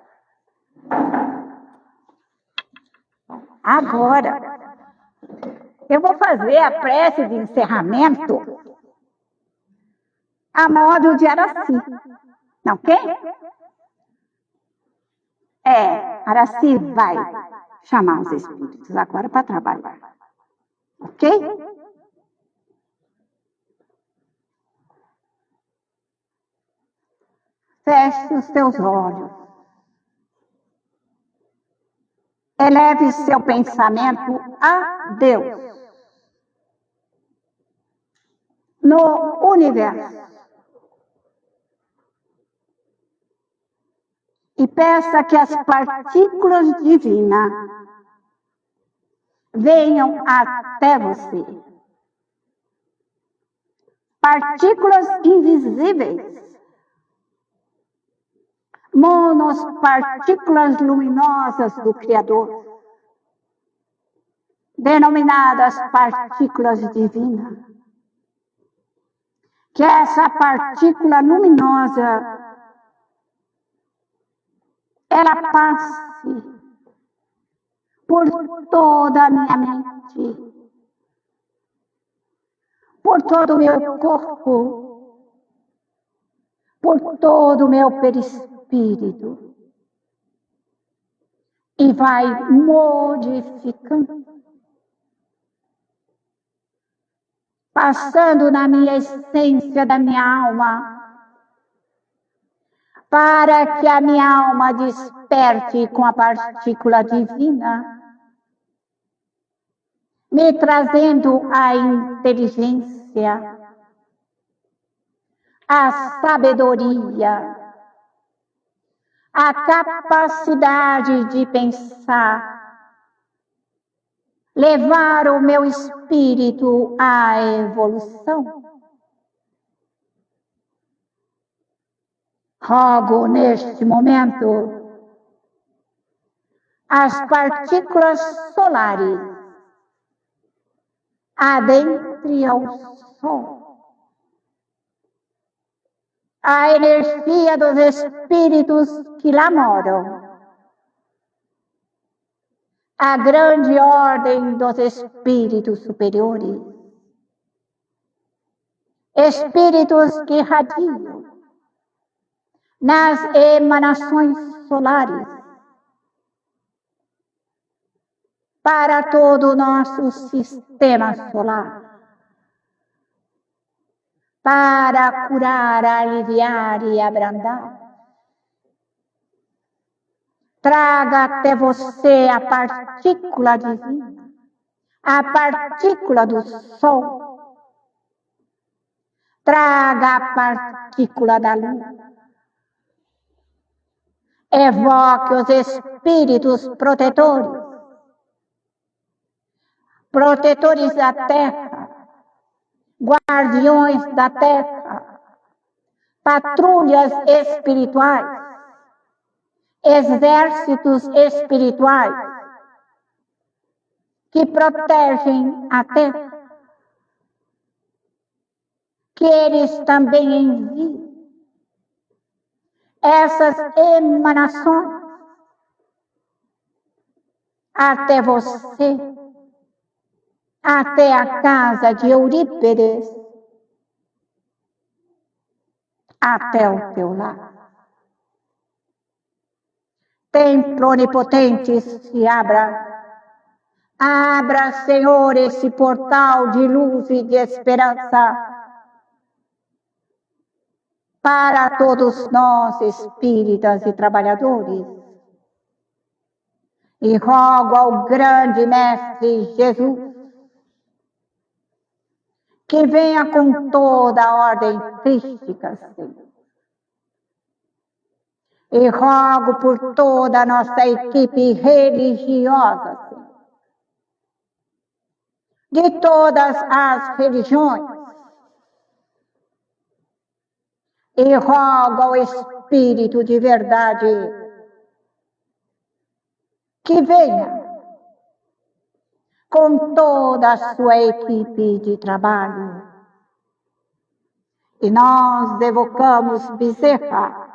Agora, eu vou fazer a prece de encerramento a modo de Araci. Não, ok? Araci vai chamar os espíritos agora para trabalhar. Ok? Feche os seus olhos. Eleve seu pensamento a Deus. No universo. E peça que as partículas divinas venham até você, partículas invisíveis, monopartículas luminosas do Criador, denominadas partículas divinas. Que essa partícula luminosa, ela passe por toda a minha mente, por todo o meu corpo, por todo o meu perispírito, e vai modificando, passando na minha essência da minha alma, para que a minha alma desperte com a partícula divina, me trazendo a inteligência, a sabedoria, a capacidade de pensar, levar o meu espírito à evolução. Rogo neste momento as partículas solares adentre ao Sol, a energia dos espíritos que lá moram, a grande ordem dos espíritos superiores, espíritos que radiam nas emanações solares para todo o nosso sistema solar, para curar, aliviar e abrandar. Traga até você a partícula divina, a partícula do Sol. Traga a partícula da luz. Evoque os espíritos protetores, protetores da terra, guardiões da terra, patrulhas espirituais, exércitos espirituais que protegem a terra, que eles também enviam essas emanações até você, até a casa de Eurípides, até o teu lar. Templo onipotente, se abra. Abra, Senhor, esse portal de luz e de esperança para todos nós, espíritas e trabalhadores. E rogo ao grande Mestre Jesus que venha com toda a ordem crística, Senhor. E rogo por toda a nossa equipe religiosa, Senhor, de todas as religiões. E rogo ao Espírito de verdade que venha com toda a sua equipe de trabalho. E nós evocamos Bezerra,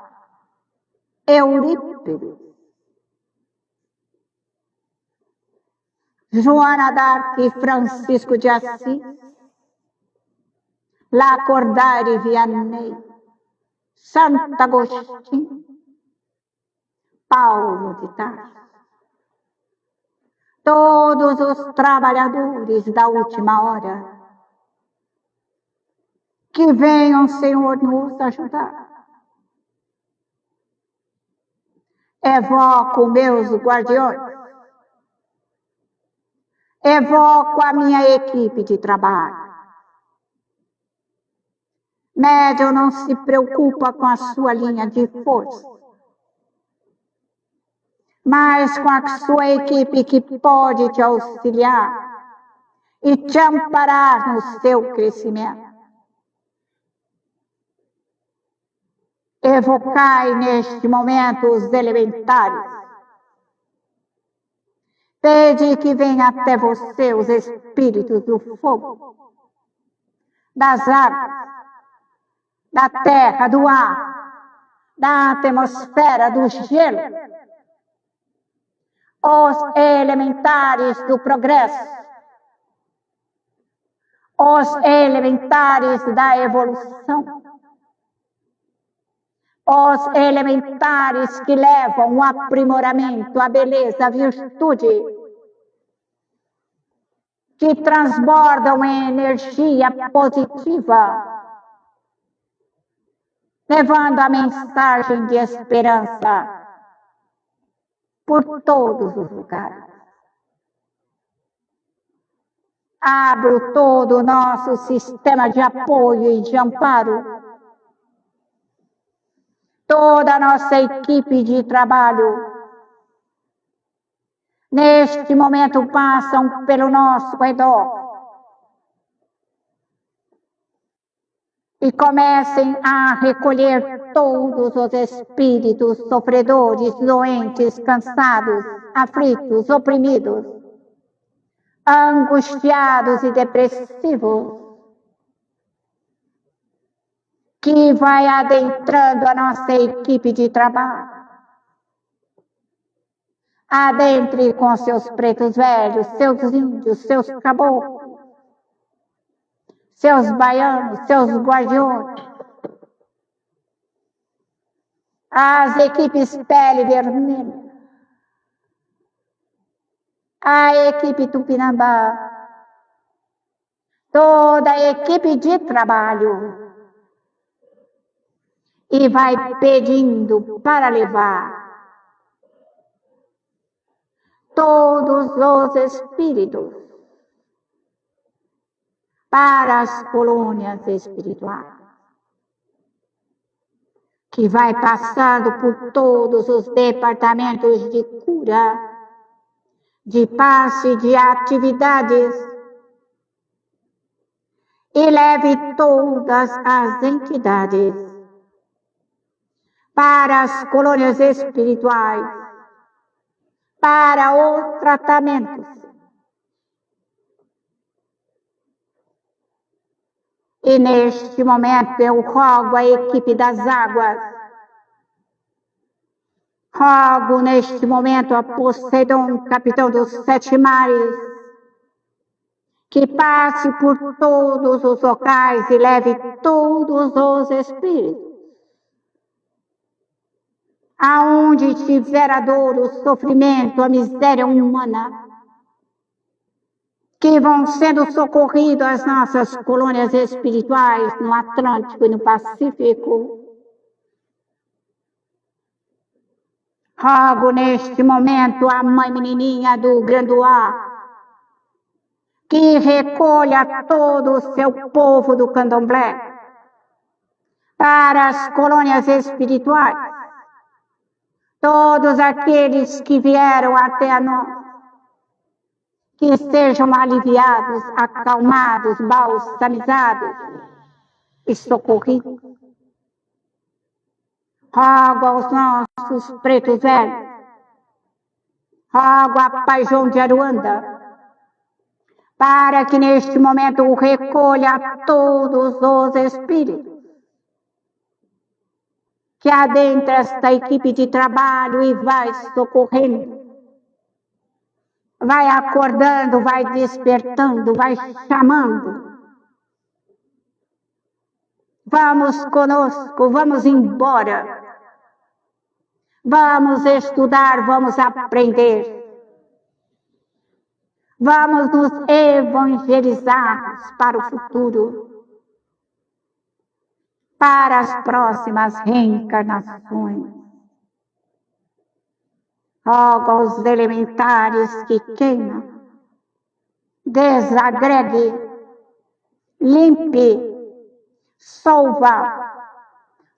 Eurípides, Joana d'Arc e Francisco de Assis, Lacordaire Vianney, Santo Agostinho, Paulo de Tarso, todos os trabalhadores da última hora, que venham, Senhor, nos ajudar. Evoco meus guardiões, evoco a minha equipe de trabalho. Médium não se preocupa com a sua linha de força, mas com a sua equipe que pode te auxiliar e te amparar no seu crescimento. Evocai neste momento os elementares. Pede que venha até você os espíritos do fogo, das águas, da terra, do ar, da atmosfera, do gelo, os elementares do progresso, os elementares da evolução, os elementares que levam o aprimoramento, a beleza, a virtude, que transbordam em energia positiva, levando a mensagem de esperança por todos os lugares. Abro todo o nosso sistema de apoio e de amparo, toda a nossa equipe de trabalho. Neste momento passam pelo nosso redor e comecem a recolher todos os espíritos sofredores, doentes, cansados, aflitos, oprimidos, angustiados e depressivos, que vai adentrando a nossa equipe de trabalho. Adentre com seus pretos velhos, seus índios, seus caboclos, seus baianos, seus guardiões, as equipes pele vermelha, a equipe Tupinambá, toda a equipe de trabalho, e vai pedindo para levar todos os espíritos para as colônias espirituais, que vai passando por todos os departamentos de cura, de passe, de atividades, e leve todas as entidades para as colônias espirituais, para o tratamento. E neste momento eu rogo a equipe das águas, rogo neste momento a Poseidon, capitão dos 7 mares, que passe por todos os locais e leve todos os espíritos. Aonde tiver a dor, o sofrimento, a miséria humana, que vão sendo socorridos às nossas colônias espirituais no Atlântico e no Pacífico. Rogo neste momento a mãe menininha do Granduá, que recolha todo o seu povo do Candomblé para as colônias espirituais. Todos aqueles que vieram até nós, que sejam aliviados, acalmados, balsamizados e socorridos. Rogo aos nossos pretos velhos, rogo a Pai João de Aruanda, para que neste momento recolha todos os espíritos que adentra esta equipe de trabalho e vai socorrendo, vai acordando, vai despertando, vai chamando. Vamos conosco, vamos embora. Vamos estudar, vamos aprender. Vamos nos evangelizar para o futuro, para as próximas reencarnações. Rogo aos elementares que queimam, desagregue, limpe, solva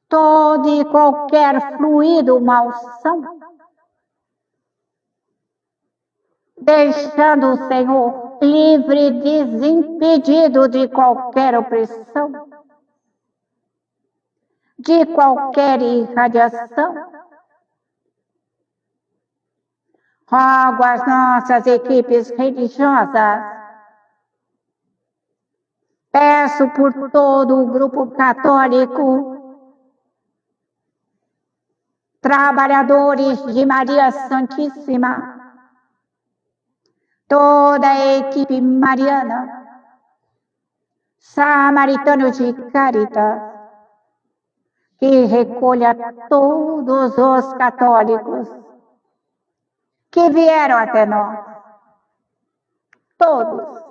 todo e qualquer fluido malsão, deixando o Senhor livre, desimpedido de qualquer opressão, de qualquer irradiação. Rogo às nossas equipes religiosas, peço por todo o grupo católico, trabalhadores de Maria Santíssima, toda a equipe mariana, samaritanos de Caritas, que recolha todos os católicos que vieram até nós, todos,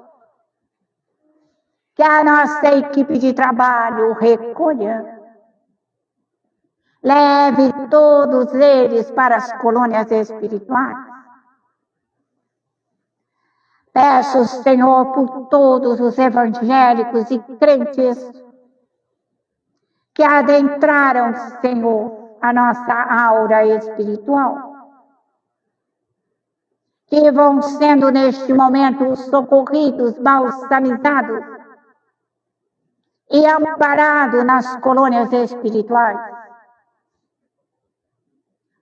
que a nossa equipe de trabalho recolha, leve todos eles para as colônias espirituais. Peço, Senhor, por todos os evangélicos e crentes que adentraram, Senhor, a nossa aura espiritual, que vão sendo neste momento socorridos, balsamizados e amparados nas colônias espirituais,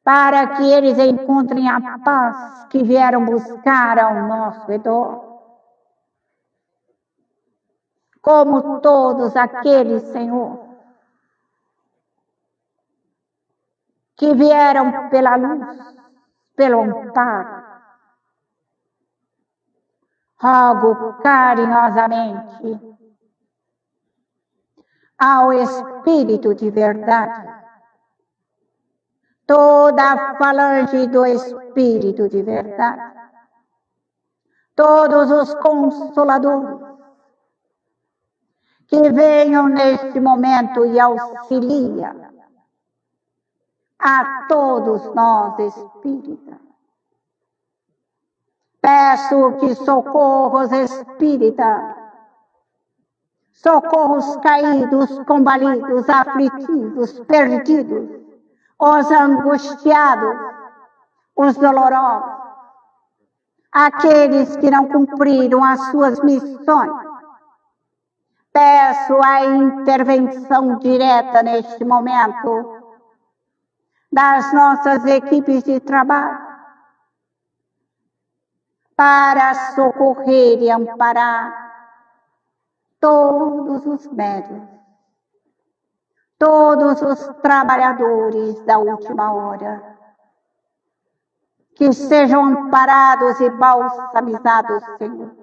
para que eles encontrem a paz que vieram buscar ao nosso redor. Como todos aqueles, Senhor, que vieram pela luz, pelo amparo, rogo carinhosamente ao Espírito de verdade, toda a falange do Espírito de verdade, todos os consoladores, que venham neste momento e auxiliem a todos nós espíritas. Peço que socorros espíritas, socorros caídos, combalidos, aflitivos, perdidos, os angustiados, os dolorosos, aqueles que não cumpriram as suas missões. Peço a intervenção direta neste momento das nossas equipes de trabalho para socorrer e amparar todos os médios, todos os trabalhadores da última hora, que sejam amparados e balsamizados, Senhor.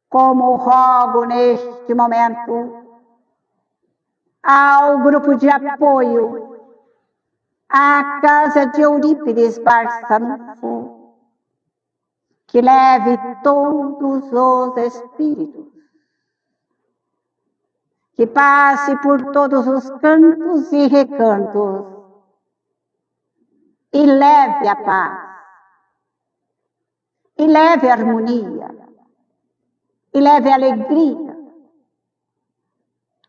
Como rogo neste momento ao grupo de apoio, à Casa de Eurípides Barçanufo, que leve todos os espíritos, que passe por todos os cantos e recantos, e leve a paz, e leve a harmonia, e leve a alegria,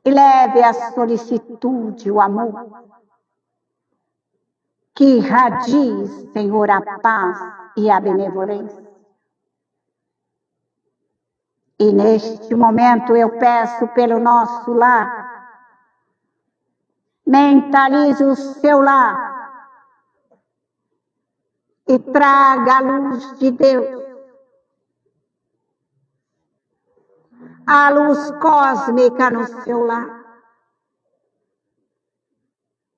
e leve a solicitude, o amor, que irradie, Senhor, a paz e a benevolência. E neste momento eu peço pelo nosso lar, mentalize o seu lar e traga a luz de Deus, a luz cósmica no seu lar.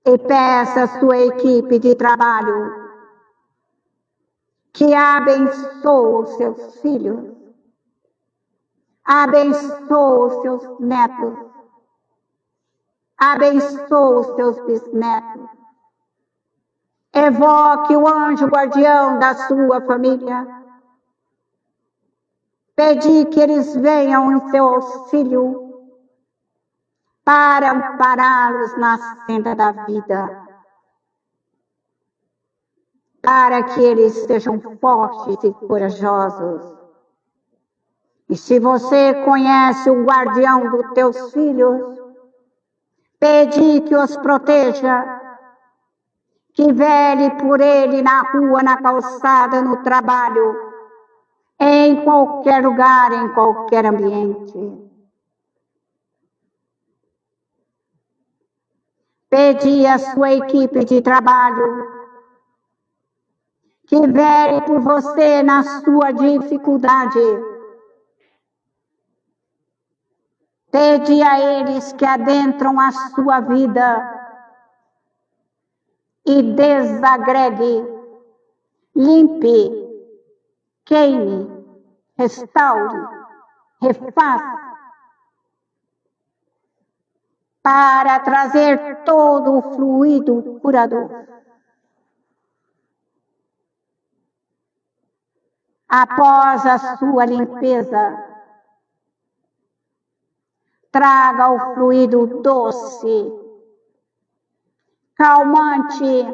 E peça à sua equipe de trabalho que abençoe os seus filhos, abençoe os seus netos, abençoe os seus bisnetos. Evoque o anjo guardião da sua família. Pedi que eles venham em seu auxílio para ampará-los na senda da vida, para que eles sejam fortes e corajosos. E se você conhece o guardião dos teus filhos, pede que os proteja, que vele por ele na rua, na calçada, no trabalho, em qualquer lugar, em qualquer ambiente. Pedi à sua equipe de trabalho que vele por você na sua dificuldade. Pede a eles que adentram a sua vida e desagregue, limpe, queime, restaure, refaça, para trazer todo o fluido curador. Após a sua limpeza, traga o fluido doce, calmante,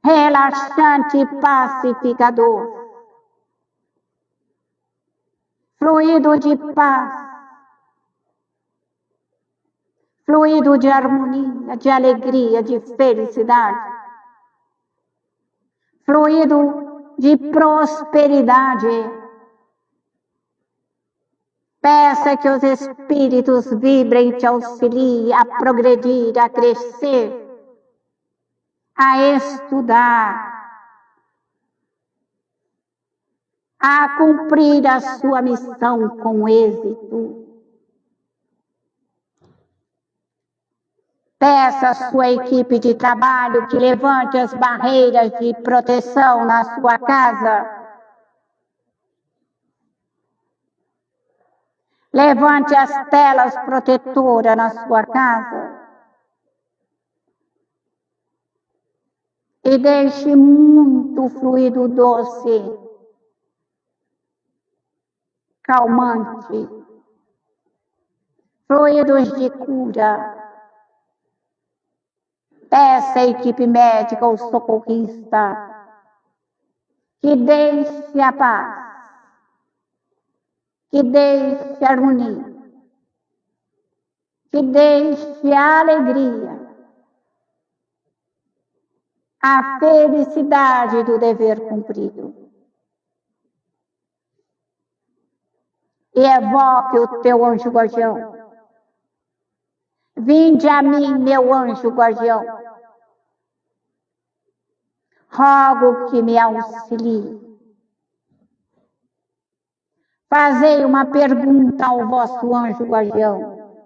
relaxante e pacificador. Fluido de paz, fluido de harmonia, de alegria, de felicidade. Fluido de prosperidade. Peça que os espíritos vibrem e te auxiliem a progredir, a crescer, a estudar, a cumprir a sua missão com êxito. Peça à sua equipe de trabalho que levante as barreiras de proteção na sua casa. Levante as telas protetoras na sua casa. E deixe muito fluido doce, calmante, fluidos de cura. Peça à equipe médica ou socorrista que deixe a paz, que deixe a harmonia, que deixe a alegria, a felicidade do dever cumprido. E evoque o teu anjo guardião. Vinde a mim, meu anjo guardião. Rogo que me auxilie. Fazei uma pergunta ao vosso anjo guardião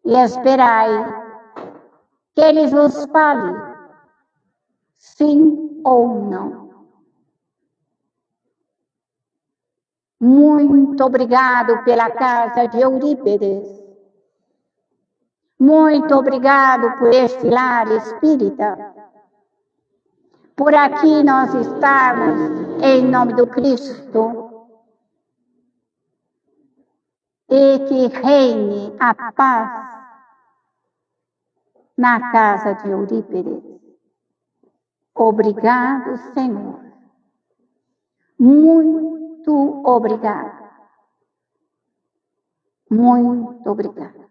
e esperai que ele vos fale, sim ou não. Muito obrigado pela casa de Eurípides. Muito obrigado por este lar espírita. Por aqui nós estamos, em nome do Cristo, e que reine a paz na casa de Eurípides. Obrigado, Senhor. Muito obrigado. Muito obrigado.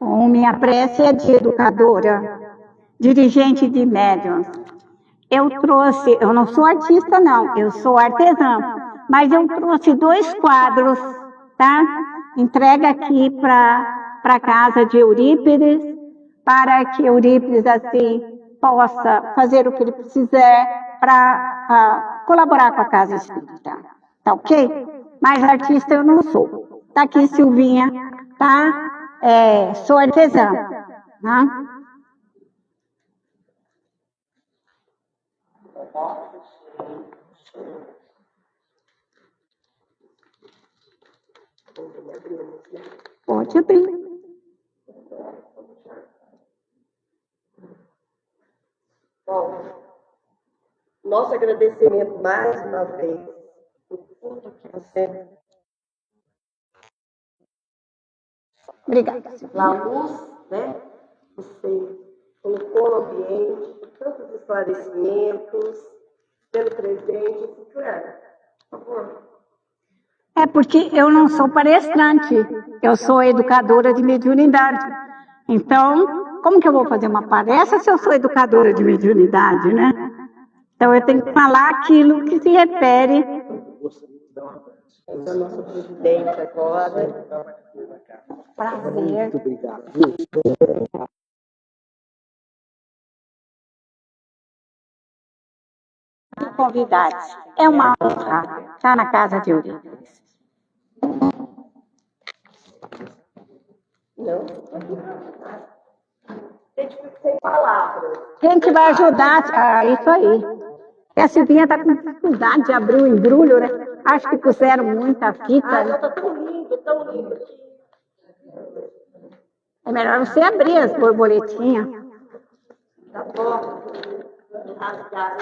Bom, minha prece é de educadora, dirigente de médiuns. Eu não sou artista não, eu sou artesã, mas eu trouxe 2 quadros, tá? Entrega aqui para a casa de Eurípides, para que Eurípides assim possa fazer o que ele precisar para colaborar com a casa espírita, tá ok? Mas artista eu não sou. Tá aqui Silvinha, tá? Sou artesã, tá? Pode abrir. Bom, nosso agradecimento mais uma vez por tudo que você... Obrigada. A luz, né? Você colocou no ambiente, por tantos esclarecimentos, pelo presente, Clara, por favor. É porque eu não sou palestrante, eu sou educadora de mediunidade. Então, como que eu vou fazer uma palestra se eu sou educadora de mediunidade, né? Então, eu tenho que falar aquilo que se refere. Esse é o nosso presidente agora. Prazer. Muito obrigado. Convidados. É uma honra estar na casa de Eurípides. Não. Gente, fica sem palavras. Quem que vai ajudar? Ah, isso aí. E a Silvinha está com dificuldade de abrir o embrulho, né? Acho que puseram muita fita. Ah, não, tá tão lindo, tão lindo. É melhor você abrir as borboletinhas. Tá bom. Rasgar.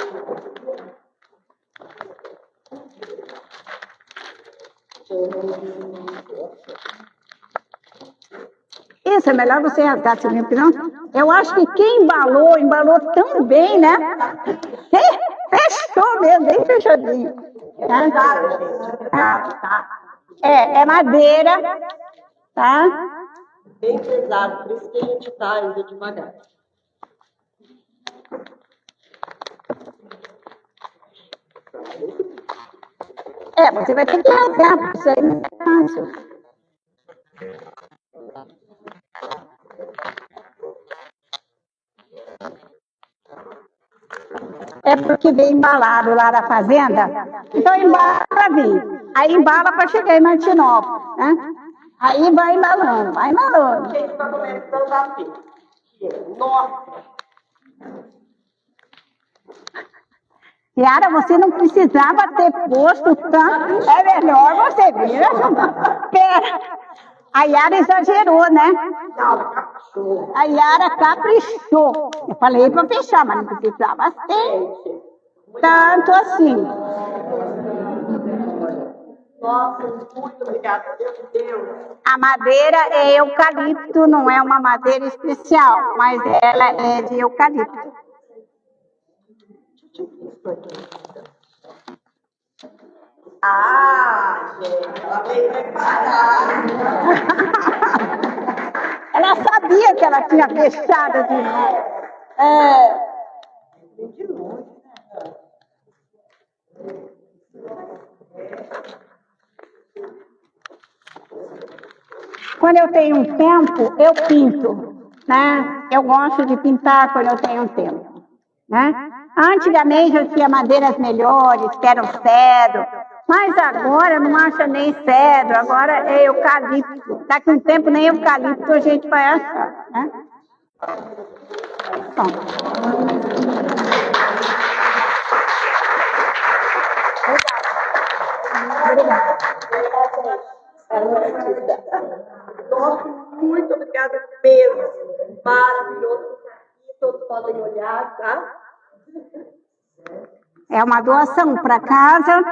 Isso, é melhor você rasgar, Silvinha, porque não. Eu acho que quem embalou, embalou tão bem, né? Fechou mesmo, bem fechadinho. Tá. É madeira, tá? Bem pesado, por isso que a gente tá indo devagar. Você vai ter que rasgar, porque isso aí não é fácil. É porque vem embalado lá da fazenda, então embala para vir. Aí embala para chegar em Martinópolis, né? Aí vai embalando, vai embalando. A gente tá começando a ver. Nossa! Yara, você não precisava ter posto tanto. É melhor você vir ajudar. Pera. A Yara exagerou, né? Não, caprichou. A Yara caprichou. Eu falei para fechar, mas não precisava ser tanto assim. Nossa, muito obrigada, meu Deus. A madeira é eucalipto, não é uma madeira especial, mas ela é de eucalipto. Ah, gente, ela veio preparada. Ela sabia que ela tinha fechado de novo. De longe, né? Quando eu tenho um tempo, eu pinto, né? Eu gosto de pintar quando eu tenho um tempo, né? Antigamente eu tinha madeiras melhores, que eram cedro, mas agora não acha nem cedro, agora é eucalipto. Daqui a um tempo nem eucalipto a gente vai achar, né? Bom. Obrigada. Nossa, muito obrigada mesmo. Maravilhoso. Todos podem olhar, tá? É uma doação para casa